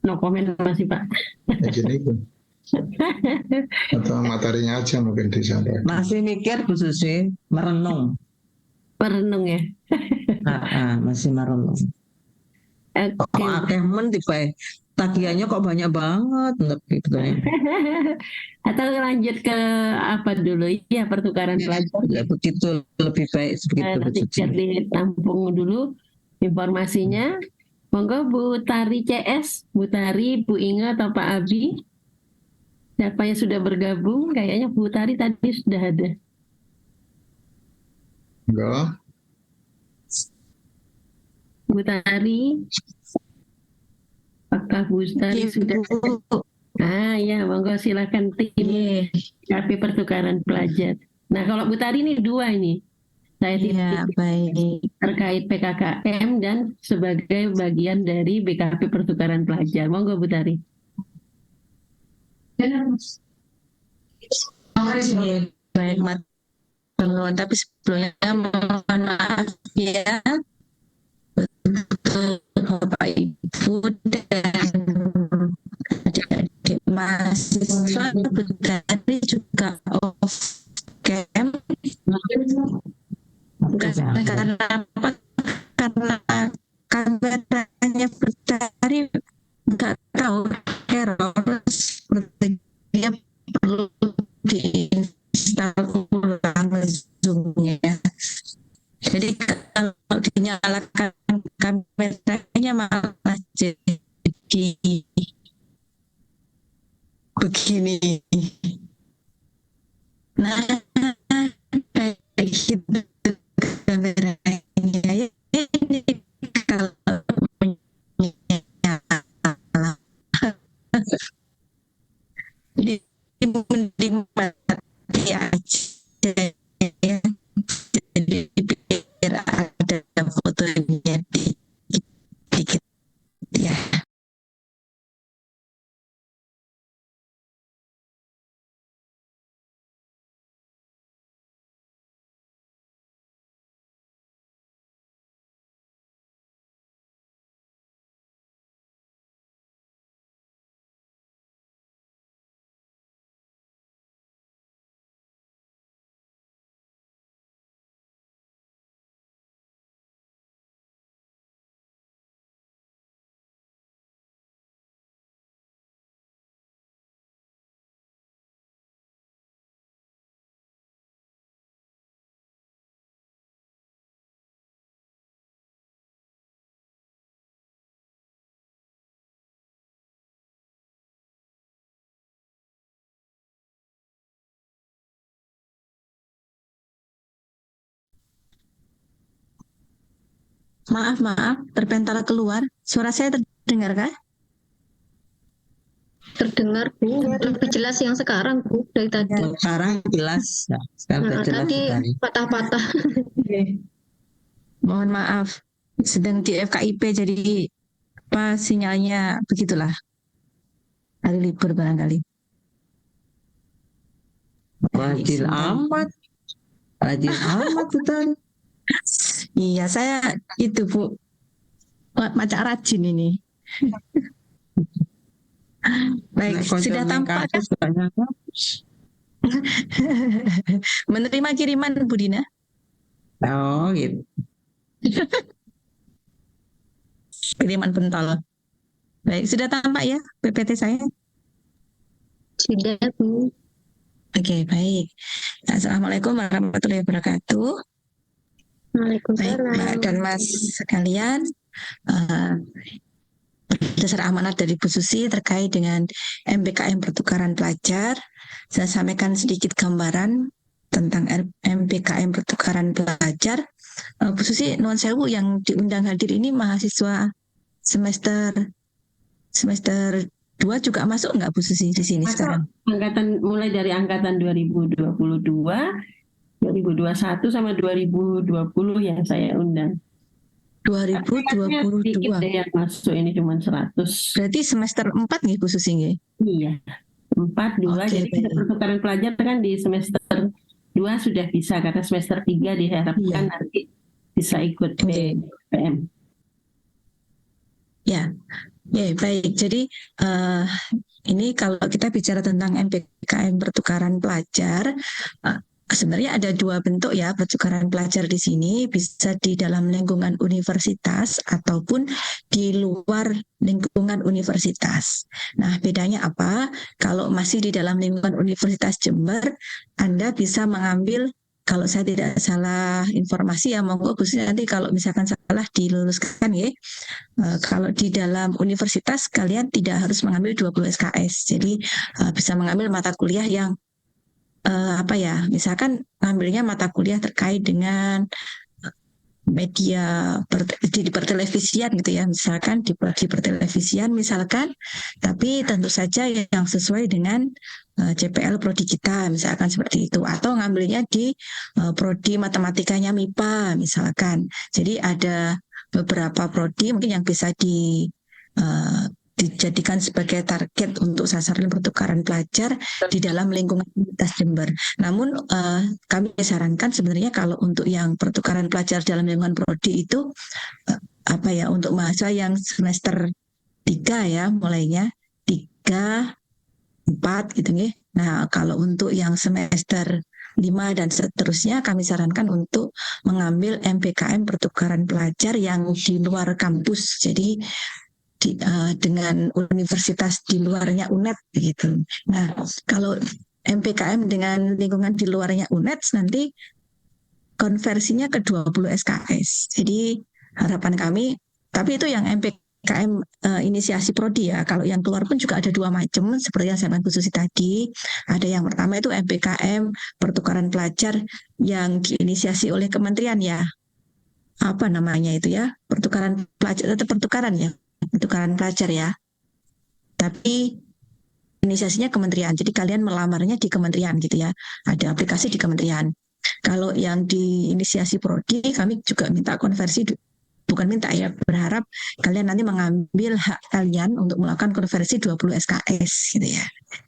[SPEAKER 1] No comment masih Pak.
[SPEAKER 4] Ya gini pun. Atau materinya aja mungkin disampaikan.
[SPEAKER 2] Masih mikir Bu Susi, merenung.
[SPEAKER 1] Merenung ya.
[SPEAKER 2] Masih merenung.
[SPEAKER 1] Oke.
[SPEAKER 2] Kok akeh men tiba tagihannya kok banyak banget tapi betulnya.
[SPEAKER 1] Atau lanjut ke apa dulu? Ya, pertukaran pelajar.
[SPEAKER 2] Ya begitu lebih baik begitu Bu
[SPEAKER 1] Nanti
[SPEAKER 2] Suci.
[SPEAKER 1] biar ditampung dulu informasinya. Monggo Bu Tari CS, Bu Tari, Bu Inga atau Pak Abi. Siapa yang sudah bergabung? Kayaknya Bu Tari tadi sudah ada.
[SPEAKER 4] Enggak.
[SPEAKER 1] Bu Tari, apakah Bu Tari
[SPEAKER 3] Iya,
[SPEAKER 1] sudah?
[SPEAKER 3] Bu.
[SPEAKER 1] Ya, monggo silakan tim
[SPEAKER 3] Iya,
[SPEAKER 1] KP Pertukaran Pelajar. Nah, kalau Bu Tari ini dua ini. Saya
[SPEAKER 3] iya,
[SPEAKER 1] titip
[SPEAKER 3] baik.
[SPEAKER 1] terkait PKKM dan sebagai bagian dari BKP Pertukaran Pelajar. Monggo Bu Tari.
[SPEAKER 3] Iya, baik, Mat. Tapi sebelumnya mohon maaf ya untuk Bapak Ibu dan adik-adik mahasiswa tadi juga off cam karena apa? Karena kameranya bertari nggak tahu error sepertinya perlu diinstal ulang Zoom-nya. Jadi kalau dinyalakan kameranya malah jadi begini. Nah, kayak gitu kameranya. Ini kalau menyala. Jadi mending mati aja ya. Jadi biar ada fotonya dikit ya. Maaf, terpental keluar. Suara saya terdengar kah?
[SPEAKER 5] Terdengar Bu, lebih jelas yang sekarang Bu dari tadi.
[SPEAKER 2] Sekarang jelas ya. Sekarang
[SPEAKER 5] Nah,
[SPEAKER 2] jelas
[SPEAKER 5] tadi
[SPEAKER 2] sekali.
[SPEAKER 5] patah-patah.
[SPEAKER 3] Mohon maaf, sedang di FKIP jadi apa sinyalnya begitulah. Hari libur barangkali.
[SPEAKER 2] Rajin amat. Rajin amat betul.
[SPEAKER 3] Iya, saya itu Bu, macam rajin ini. Baik, sudah tampak kan? Menerima kiriman Bu Dina?
[SPEAKER 2] Oh gitu.
[SPEAKER 3] Kiriman pentol. Baik, sudah tampak ya PPT saya?
[SPEAKER 5] Sudah Bu.
[SPEAKER 3] Oke, baik. Assalamualaikum warahmatullahi wabarakatuh. Baik,
[SPEAKER 5] Waalaikumsalam.
[SPEAKER 3] Mbak dan Mas sekalian, berdasar amanat dari Bu Susi terkait dengan MBKM Pertukaran Pelajar, saya sampaikan sedikit gambaran tentang MBKM Pertukaran Pelajar. Bu Susi, nuwun sewu yang diundang hadir ini mahasiswa semester 2 juga masuk nggak Bu Susi di sini
[SPEAKER 1] Masuk
[SPEAKER 3] sekarang?
[SPEAKER 1] mulai dari angkatan 2022, 2021 sama 2020 yang saya undang.
[SPEAKER 3] 2022.
[SPEAKER 1] Sedikit deh yang masuk ini cuma 100.
[SPEAKER 3] Berarti semester 4 nih Bu Susi nggih?
[SPEAKER 1] Iya. 4, 2.
[SPEAKER 3] Oke,
[SPEAKER 1] Jadi
[SPEAKER 3] baik.
[SPEAKER 1] pertukaran pelajar kan di semester 2 sudah bisa, karena semester 3 diharapkan
[SPEAKER 3] Iya.
[SPEAKER 1] nanti bisa ikut
[SPEAKER 3] Oke.
[SPEAKER 1] PM.
[SPEAKER 3] Ya, baik. Jadi ini kalau kita bicara tentang MBKM Pertukaran Pelajar,
[SPEAKER 6] sebenarnya ada dua bentuk ya pertukaran pelajar di sini, bisa di dalam lingkungan universitas ataupun di luar lingkungan universitas. Nah, bedanya apa? Kalau masih di dalam lingkungan Universitas Jember, Anda bisa mengambil, kalau saya tidak salah informasi ya, monggo Bu Sri nanti kalau misalkan salah diluruskan ya. Kalau di dalam universitas kalian tidak harus mengambil 20 SKS. Jadi bisa mengambil mata kuliah yang apa ya, misalkan ngambilnya mata kuliah terkait dengan media di pertelevisian gitu ya, misalkan di pertelevisian misalkan, tapi tentu saja yang sesuai dengan CPL prodi kita misalkan seperti itu, atau ngambilnya di prodi matematikanya MIPA misalkan. Jadi ada beberapa prodi mungkin yang bisa dijadikan sebagai target untuk sasaran pertukaran pelajar di dalam lingkungan Universitas Jember. Namun kami sarankan sebenarnya kalau untuk yang pertukaran pelajar dalam lingkungan prodi itu apa ya, untuk mahasiswa yang semester 3 ya, mulainya 3, 4 gitu nih. Nah, kalau untuk yang semester 5 dan seterusnya kami sarankan untuk mengambil MPKM pertukaran pelajar yang di luar kampus. Jadi dengan universitas di luarnya UNED begitu. Nah, kalau MPKM dengan lingkungan di luarnya UNED nanti konversinya ke 20 SKS. Jadi harapan kami, tapi itu yang MPKM inisiasi prodi ya. Kalau yang keluar pun juga ada dua macam seperti yang saya khusus tadi. Ada yang pertama itu MPKM pertukaran pelajar yang diinisiasi oleh kementerian ya. Apa namanya itu ya? Pertukaran pelajar atau pertukaran ya? Pertukaran pelajar ya. Tapi inisiasinya kementerian. Jadi kalian melamarnya di kementerian gitu ya. Ada aplikasi di kementerian. Kalau yang di inisiasi prodi kami juga minta konversi, bukan minta ya, berharap kalian nanti mengambil hak kalian untuk melakukan konversi 20 SKS gitu ya.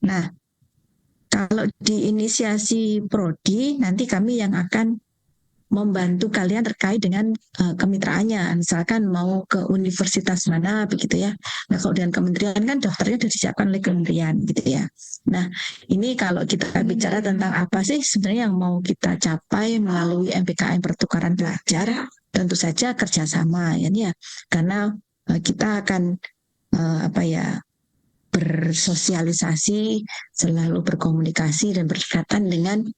[SPEAKER 6] Nah, kalau di inisiasi prodi nanti kami yang akan membantu kalian terkait dengan kemitraannya, misalkan mau ke universitas mana begitu ya. Nah, kalau dengan kementerian kan daftarnya sudah disiapkan oleh kementerian gitu ya. Nah, ini kalau kita bicara tentang apa sih sebenarnya yang mau kita capai melalui MPKM pertukaran pelajar, tentu saja kerjasama ya, karena kita akan apa ya, bersosialisasi, selalu berkomunikasi dan berdekatan dengan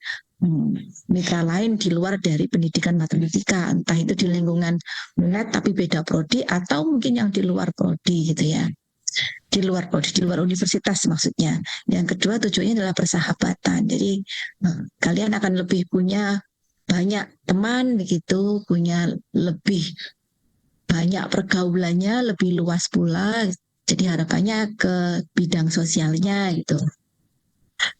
[SPEAKER 6] mitra lain di luar dari pendidikan matematika, entah itu di lingkungan UNED tapi beda prodi, atau mungkin yang di luar prodi gitu ya, di luar prodi, di luar universitas maksudnya. Yang kedua tujuannya adalah persahabatan. Jadi kalian akan lebih punya banyak teman begitu, punya lebih banyak pergaulannya, lebih luas pula. Jadi harapannya ke bidang sosialnya gitu.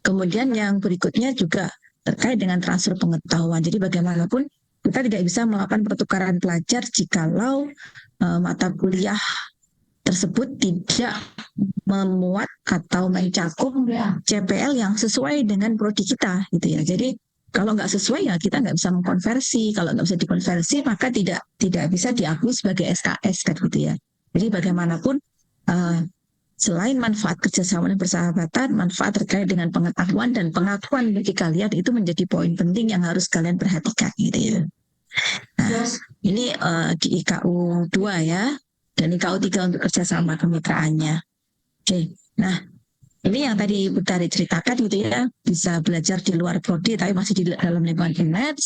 [SPEAKER 6] Kemudian yang berikutnya juga terkait dengan transfer pengetahuan. Jadi bagaimanapun kita tidak bisa melakukan pertukaran pelajar jikalau mata kuliah tersebut tidak memuat atau mencakup CPL yang sesuai dengan prodi kita gitu ya. Jadi kalau nggak sesuai ya kita nggak bisa mengkonversi. Kalau nggak bisa dikonversi maka tidak bisa diakui sebagai SKS kan gitu ya. Jadi bagaimanapun selain manfaat kerjasama dan persahabatan, manfaat terkait dengan pengetahuan dan pengakuan bagi kalian itu menjadi poin penting yang harus kalian perhatikan gitu ya. Nah, ini di IKU 2 ya, dan IKU 3 untuk kerjasama kemitraannya. Oke, nah ini yang tadi Bu Tari ceritakan gitu ya, bisa belajar di luar prodi tapi masih di dalam lingkungan UNED,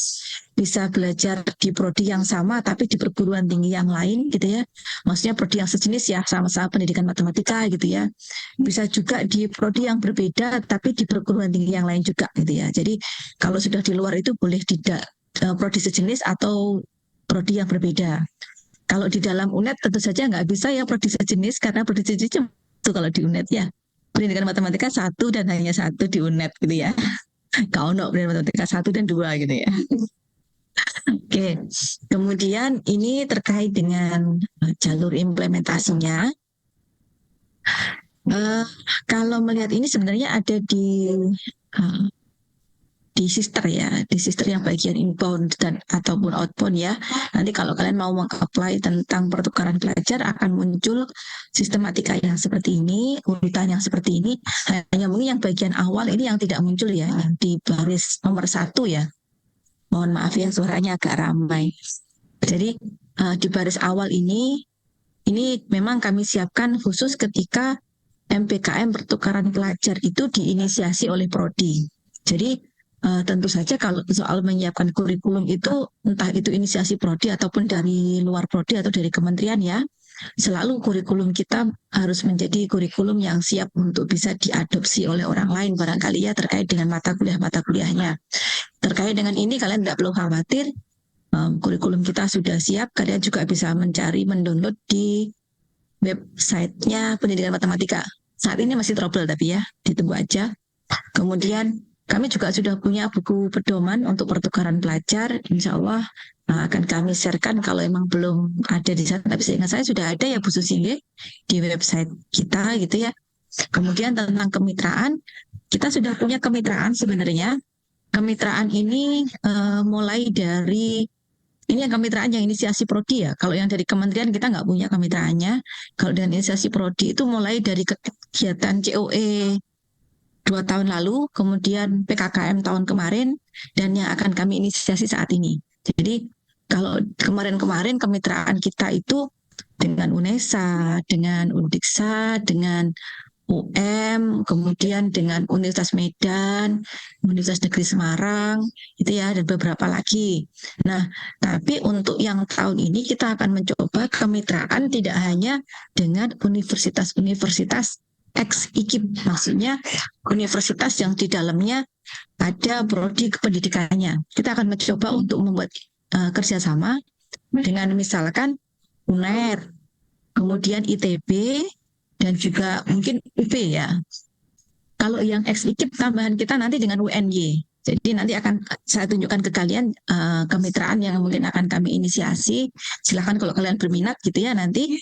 [SPEAKER 6] bisa belajar di prodi yang sama tapi di perguruan tinggi yang lain gitu ya, maksudnya prodi yang sejenis ya, sama-sama pendidikan matematika gitu ya, bisa juga di prodi yang berbeda tapi di perguruan tinggi yang lain juga gitu ya. Jadi kalau sudah di luar itu boleh tidak prodi sejenis atau prodi yang berbeda. Kalau di dalam UNED tentu saja nggak bisa ya prodi sejenis, karena prodi sejenis itu kalau di UNED ya pendidikan matematika 1 dan hanya 1 di UNED gitu ya. Kau pendidikan matematika 1 dan 2 gitu ya. Oke, kemudian ini terkait dengan jalur implementasinya. Kalau melihat ini sebenarnya ada di sister ya, di sister yang bagian inbound dan ataupun outbound ya. Nanti kalau kalian mau meng-apply tentang pertukaran pelajar akan muncul sistematika yang seperti ini, urutan yang seperti ini. Hanya mungkin yang bagian awal ini yang tidak muncul ya, yang di baris nomor 1 ya. Mohon maaf ya, suaranya agak ramai. Jadi di baris awal ini memang kami siapkan khusus ketika MPKM pertukaran pelajar itu diinisiasi oleh Prodi. Jadi tentu saja kalau soal menyiapkan kurikulum itu, entah itu inisiasi Prodi ataupun dari luar Prodi atau dari kementerian ya, selalu kurikulum kita harus menjadi kurikulum yang siap untuk bisa diadopsi oleh orang lain barangkali ya, terkait dengan mata kuliahnya. Terkait dengan ini kalian tidak perlu khawatir, kurikulum kita sudah siap, kalian juga bisa mencari, mendownload di websitenya Pendidikan Matematika. Saat ini masih trouble tapi ya, ditunggu aja. Kemudian kami juga sudah punya buku pedoman untuk pertukaran pelajar, insya Allah akan kami sharekan kalau emang belum ada di sana. Tapi seingat saya sudah ada ya Bu Susi di website kita gitu ya. Kemudian tentang kemitraan, kita sudah punya kemitraan sebenarnya. Kemitraan ini mulai dari, ini yang kemitraan yang inisiasi Prodi ya. Kalau yang dari kementerian kita nggak punya kemitraannya. Kalau dengan inisiasi Prodi itu mulai dari kegiatan COE 2 tahun lalu, kemudian PKKM tahun kemarin, dan yang akan kami inisiasi saat ini. Jadi kalau kemarin-kemarin kemitraan kita itu dengan UNESA, dengan Undiksa, dengan UM, kemudian dengan Universitas Medan, Universitas Negeri Semarang, itu ya, dan beberapa lagi. Nah, tapi untuk yang tahun ini kita akan mencoba kemitraan tidak hanya dengan universitas-universitas ex-IKIP, maksudnya universitas yang di dalamnya ada prodi kependidikannya. Kita akan mencoba untuk membuat kerjasama dengan misalkan UNER, kemudian ITB, dan juga mungkin UP ya. Kalau yang ex-IKIP tambahan kita nanti dengan UNY. Jadi nanti akan saya tunjukkan ke kalian kemitraan yang mungkin akan kami inisiasi. Silahkan kalau kalian berminat gitu ya nanti.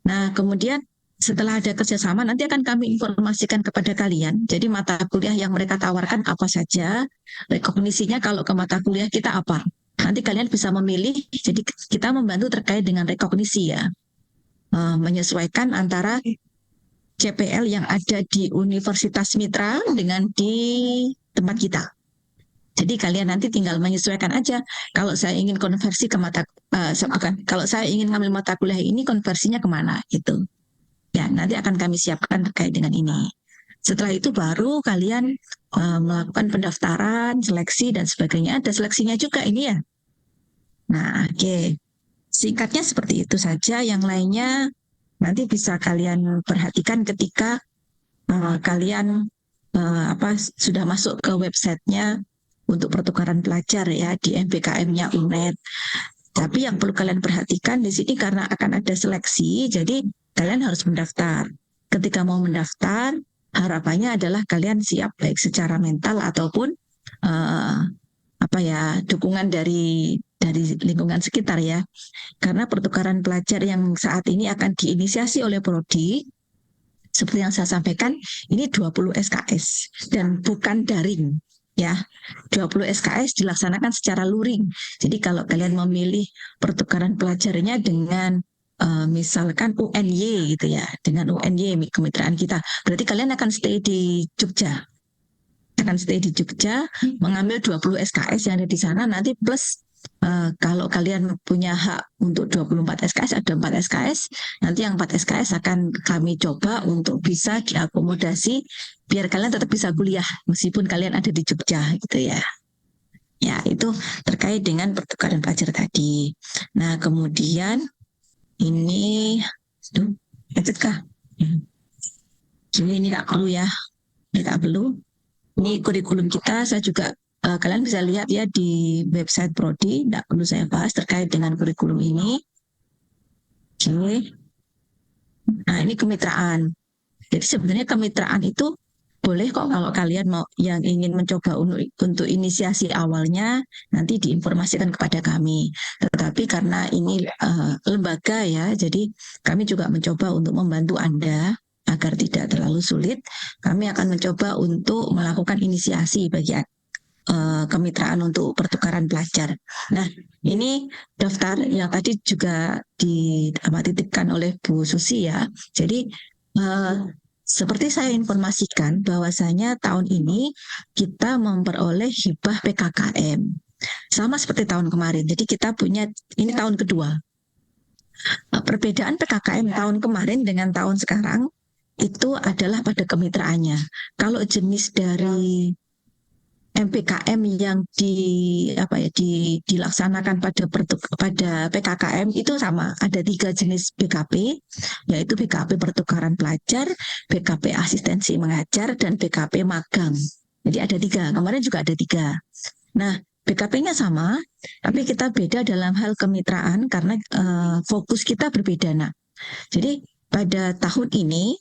[SPEAKER 6] Nah kemudian setelah ada kerjasama nanti akan kami informasikan kepada kalian. Jadi mata kuliah yang mereka tawarkan apa saja, rekognisinya kalau ke mata kuliah kita apa. Nanti kalian bisa memilih. Jadi kita membantu terkait dengan rekognisi ya, menyesuaikan antara CPL yang ada di Universitas Mitra dengan di tempat kita. Jadi kalian nanti tinggal menyesuaikan aja. Kalau saya ingin konversi ke kalau saya ingin ngambil mata kuliah ini konversinya kemana gitu. Ya, nanti akan kami siapkan terkait dengan ini. Setelah itu baru kalian melakukan pendaftaran, seleksi, dan sebagainya. Ada seleksinya juga ini ya. Nah, oke. Singkatnya seperti itu saja. Yang lainnya nanti bisa kalian perhatikan ketika kalian sudah masuk ke websitenya untuk pertukaran pelajar ya di MPKM-nya UNED. Tapi yang perlu kalian perhatikan di sini karena akan ada seleksi, jadi kalian harus mendaftar. Ketika mau mendaftar, harapannya adalah kalian siap baik secara mental ataupun dukungan dari lingkungan sekitar ya. Karena pertukaran pelajar yang saat ini akan diinisiasi oleh Prodi, seperti yang saya sampaikan, ini 20 SKS dan bukan daring. Ya, 20 SKS dilaksanakan secara luring. Jadi kalau kalian memilih pertukaran pelajarnya dengan misalkan UNY gitu ya, dengan UNY kemitraan kita, berarti kalian akan stay di Jogja. Mengambil 20 SKS yang ada di sana, nanti plus kalau kalian punya hak untuk 24 SKS, ada 4 SKS, nanti yang 4 SKS akan kami coba untuk bisa diakomodasi biar kalian tetap bisa kuliah meskipun kalian ada di Jogja gitu ya. Ya, itu terkait dengan pertukaran pelajar tadi. Nah, kemudian ini lanjutkah? Ini tak perlu ya. Ini tak perlu. Ini kurikulum kita, saya juga kalian bisa lihat ya di website Prodi, tidak perlu saya bahas terkait dengan kurikulum ini. Oke. Nah, ini kemitraan. Jadi sebenarnya kemitraan itu boleh kok kalau kalian mau yang ingin mencoba untuk inisiasi awalnya nanti diinformasikan kepada kami. Tetapi karena ini lembaga ya, jadi kami juga mencoba untuk membantu Anda agar tidak terlalu sulit. Kami akan mencoba untuk melakukan inisiasi bagi kemitraan untuk pertukaran pelajar. Nah, ini daftar yang tadi juga dititipkan oleh Bu Susi ya. Jadi seperti saya informasikan bahwasanya tahun ini kita memperoleh hibah PKKM. Sama seperti tahun kemarin. Jadi kita punya, ini tahun kedua. Perbedaan PKKM tahun kemarin dengan tahun sekarang itu adalah pada kemitraannya. Kalau jenis dari MPKM yang dilaksanakan pada PKKM itu sama, ada 3 jenis BKP, yaitu BKP pertukaran pelajar, BKP asistensi mengajar, dan BKP magang. Jadi ada 3, kemarin juga ada 3. Nah, BKP-nya sama, tapi kita beda dalam hal kemitraan karena fokus kita berbeda. Nah, jadi pada tahun ini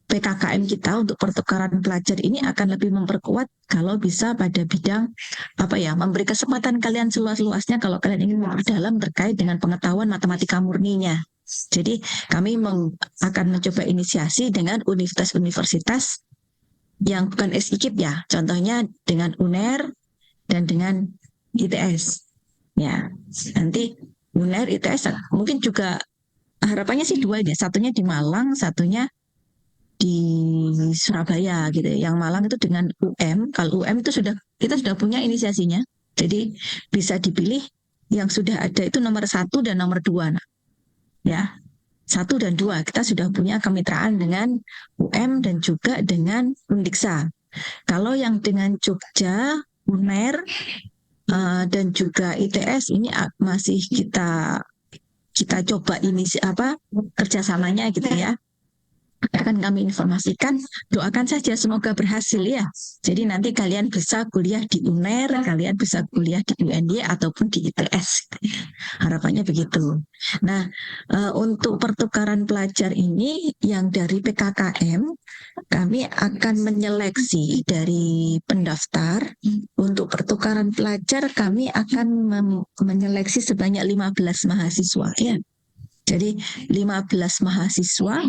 [SPEAKER 6] PKKM kita untuk pertukaran pelajar ini akan lebih memperkuat kalau bisa pada bidang memberi kesempatan kalian seluas-luasnya kalau kalian ingin memperdalam terkait dengan pengetahuan matematika murninya. Jadi kami akan mencoba inisiasi dengan universitas-universitas yang bukan SIKIP ya, contohnya dengan UNER dan dengan ITS. Ya, nanti UNER, ITS mungkin juga harapannya sih 2 ya, satunya di Malang, satunya di Surabaya gitu. Yang Malang itu dengan UM. Kalau UM itu kita sudah punya inisiasinya. Jadi bisa dipilih yang sudah ada itu nomor 1 dan nomor 2. Nah, ya, 1 dan 2 kita sudah punya kemitraan dengan UM dan juga dengan Undiksa. Kalau yang dengan Jogja, UNER dan juga ITS ini masih kita coba ini kerjasamanya gitu ya. Akan kami informasikan, doakan saja semoga berhasil ya. Jadi nanti kalian bisa kuliah di UNER, kalian bisa kuliah di UNY ataupun di ITS. Harapannya begitu. Nah, untuk pertukaran pelajar ini yang dari PKKM, kami akan menyeleksi dari pendaftar. Untuk pertukaran pelajar kami akan menyeleksi sebanyak 15 mahasiswa ya. Jadi 15 mahasiswa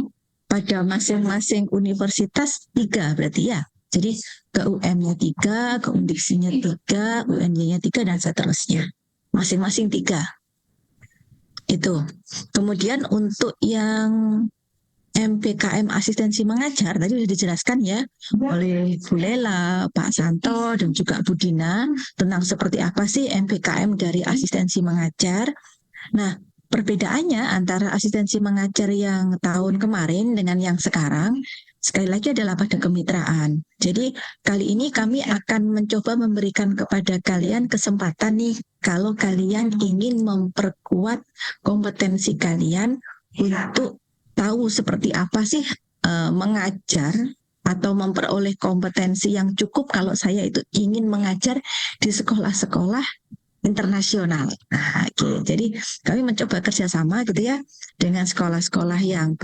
[SPEAKER 6] pada masing-masing universitas 3 berarti ya. Jadi ke UM-nya 3, ke Undiksinya 3, UNY-nya 3 dan seterusnya. Masing-masing 3. Itu. Kemudian untuk yang MPKM asistensi mengajar tadi sudah dijelaskan ya oleh Bu Lela, Pak Santo dan juga Bu Dina tentang seperti apa sih MPKM dari asistensi mengajar. Nah, perbedaannya antara asistensi mengajar yang tahun kemarin dengan yang sekarang, sekali lagi adalah pada kemitraan. Jadi kali ini kami akan mencoba memberikan kepada kalian kesempatan nih, kalau kalian ingin memperkuat kompetensi kalian untuk tahu seperti apa sih mengajar atau memperoleh kompetensi yang cukup kalau saya itu ingin mengajar di sekolah-sekolah internasional. Nah, okay. Jadi kami mencoba kerjasama gitu ya dengan sekolah-sekolah yang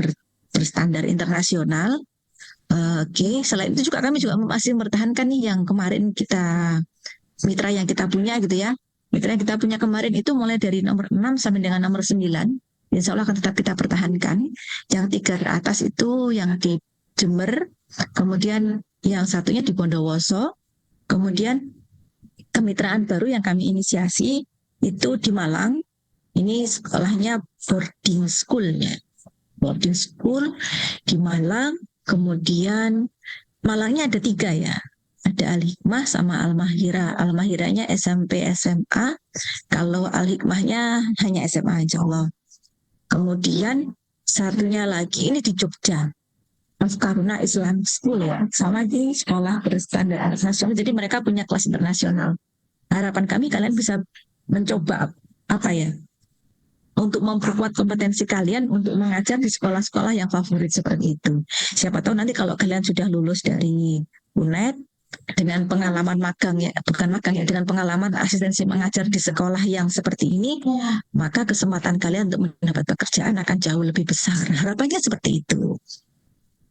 [SPEAKER 6] berstandar internasional. Selain itu juga kami juga masih mempertahankan nih yang kemarin mitra yang kita punya gitu ya. Mitra yang kita punya kemarin itu mulai dari nomor 6 sampai dengan nomor 9. Insya Allah akan tetap kita pertahankan. Yang 3 ke atas itu yang di Jember, kemudian yang satunya di Bondowoso, kemudian kemitraan baru yang kami inisiasi itu di Malang. Ini sekolahnya boarding school ya. Boarding school di Malang. Kemudian Malangnya ada 3 ya. Ada Al-Hikmah sama Al-Mahira. Al-Mahiranya SMP SMA. Kalau Al-Hikmahnya hanya SMA insya Allah. Kemudian satunya lagi ini di Jogja. Karuna Islam School ya, sama di sekolah berstandar internasional. Jadi mereka punya kelas internasional. Harapan kami kalian bisa mencoba untuk memperkuat kompetensi kalian untuk mengajar di sekolah-sekolah yang favorit seperti itu. Siapa tahu nanti kalau kalian sudah lulus dari UNED dengan pengalaman magang ya, bukan magang ya, dengan pengalaman asistensi mengajar di sekolah yang seperti ini, maka kesempatan kalian untuk mendapat pekerjaan akan jauh lebih besar. Harapannya seperti itu.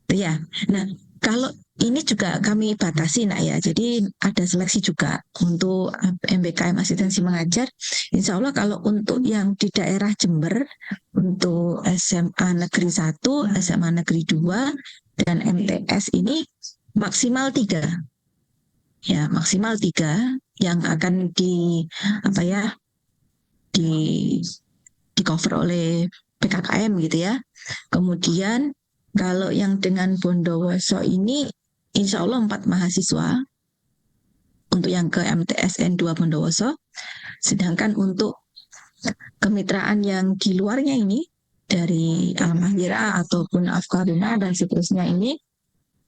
[SPEAKER 6] Ya, nah kalau ini juga kami batasi nak ya, jadi ada seleksi juga untuk MPKM asistensi mengajar. Insya Allah kalau untuk yang di daerah Jember, untuk SMA Negeri 1, SMA Negeri 2, dan MTS ini maksimal 3. Ya, maksimal 3. yang akan di apa ya di cover oleh PKKM gitu ya. Kemudian kalau yang dengan Bondowoso ini insya Allah 4 mahasiswa untuk yang ke MTSN 2 Bondowoso. Sedangkan untuk kemitraan yang di luarnya ini dari Al-Mahira ataupun Afkaruna dan seterusnya ini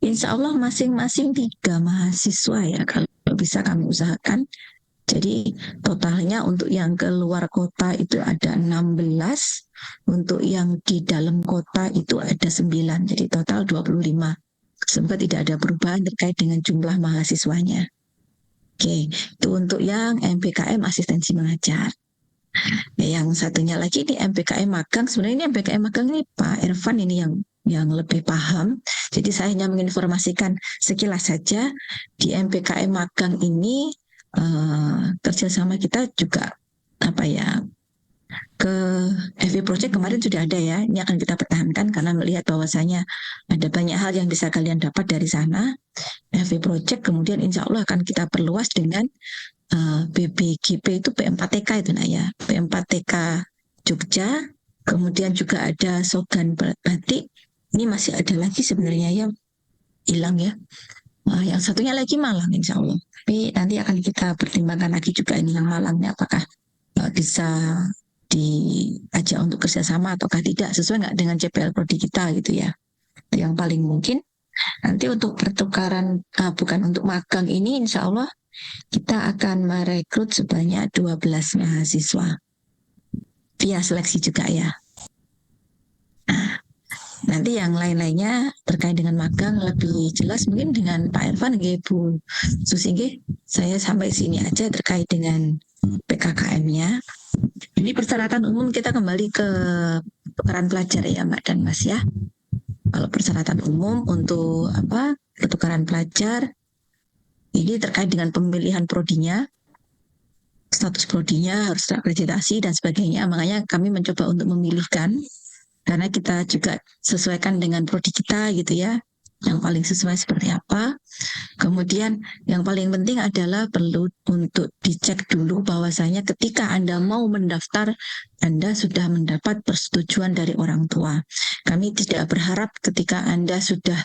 [SPEAKER 6] insya Allah masing-masing 3 mahasiswa ya kalau bisa kami usahakan. Jadi totalnya untuk yang ke luar kota itu ada 16, untuk yang di dalam kota itu ada 9, jadi total 25. Semoga tidak ada perubahan terkait dengan jumlah mahasiswanya. Oke, itu untuk yang MPKM asistensi mengajar. Yang satunya lagi di MPKM magang, sebenarnya ini MPKM magang ini Pak Irfan ini yang lebih paham. Jadi saya hanya menginformasikan sekilas saja di MPKM magang ini kerjasama kita juga apa ya ke FV Project kemarin sudah ada ya. Ini akan kita pertahankan karena melihat bahwasanya ada banyak hal yang bisa kalian dapat dari sana. FV Project kemudian insya Allah akan kita perluas dengan BBGP itu P4TK itu nah ya, P4TK Jogja, kemudian juga ada Sogan Batik. Ini masih ada lagi sebenarnya ya, hilang ya. Yang satunya lagi Malang insya Allah. Tapi nanti akan kita pertimbangkan lagi juga ini yang Malangnya apakah bisa diajak untuk kerjasama ataukah tidak, sesuai nggak dengan CPL Prodi kita gitu ya. Yang paling mungkin nanti untuk pertukaran bukan untuk magang ini insya Allah kita akan merekrut sebanyak 12 mahasiswa via seleksi juga ya. Nah, nanti yang lain-lainnya terkait dengan magang lebih jelas mungkin dengan Pak Irfan, Bu Susi. Saya sampai sini aja terkait dengan PKKM-nya. Ini persyaratan umum kita kembali ke pertukaran pelajar ya Mbak dan Mas ya. Kalau persyaratan umum untuk pertukaran pelajar ini terkait dengan pemilihan prodinya, status prodinya harus terakreditasi dan sebagainya. Makanya kami mencoba untuk memilihkan karena kita juga sesuaikan dengan prodi kita gitu ya, yang paling sesuai seperti apa. Kemudian yang paling penting adalah perlu untuk dicek dulu bahwasanya ketika Anda mau mendaftar, Anda sudah mendapat persetujuan dari orang tua. Kami tidak berharap ketika Anda sudah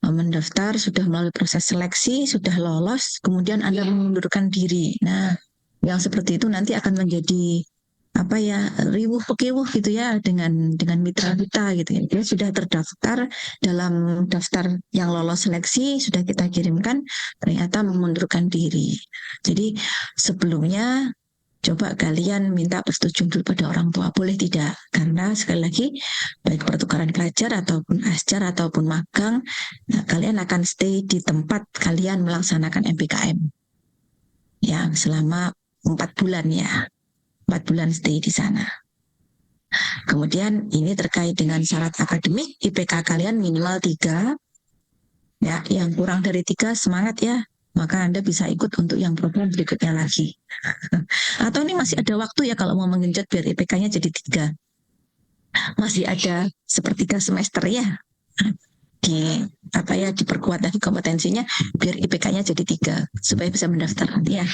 [SPEAKER 6] mendaftar, sudah melalui proses seleksi, sudah lolos, kemudian Anda mengundurkan diri. Nah, yang seperti itu nanti akan menjadi riuh pekiwuh gitu ya dengan mitra kita gitu ya. Dia sudah terdaftar dalam daftar yang lolos seleksi, sudah kita kirimkan, ternyata mengundurkan diri. Jadi sebelumnya coba kalian minta persetujuan dulu pada orang tua, boleh tidak? Karena sekali lagi baik pertukaran pelajar ataupun asjar ataupun magang, kalian akan stay di tempat kalian melaksanakan MPKM yang selama 4 bulan ya. 4 bulan stay di sana. Kemudian ini terkait dengan syarat akademik, IPK kalian minimal 3 ya, yang kurang dari 3 semangat ya, maka Anda bisa ikut untuk yang program berikutnya lagi. Atau ini masih ada waktu ya kalau mau mengenjot biar IPK-nya jadi 3. Masih ada sepertiga semester ya. Diperkuat lagi kompetensinya biar IPK-nya jadi 3 supaya bisa mendaftar nanti ya.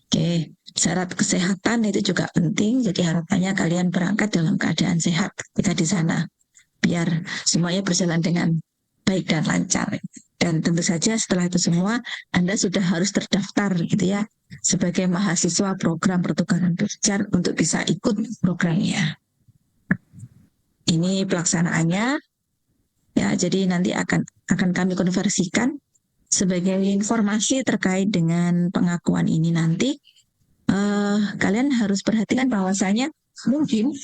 [SPEAKER 6] Oke, syarat kesehatan itu juga penting. Jadi harapannya kalian berangkat dalam keadaan sehat ketika di sana, biar semuanya berjalan dengan baik dan lancar. Dan tentu saja setelah itu semua Anda sudah harus terdaftar gitu ya sebagai mahasiswa program pertukaran pelajar untuk bisa ikut programnya. Ini pelaksanaannya ya. Jadi nanti akan kami konversikan sebagai informasi terkait dengan pengakuan ini nanti. Kalian harus perhatikan bahwasanya mungkin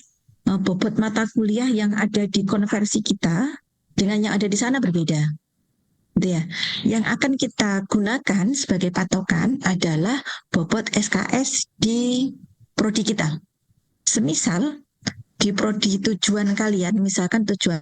[SPEAKER 6] bobot mata kuliah yang ada di konversi kita dengan yang ada di sana berbeda. Ya, yang akan kita gunakan sebagai patokan adalah bobot SKS di prodi kita. Semisal di prodi tujuan kalian, misalkan tujuan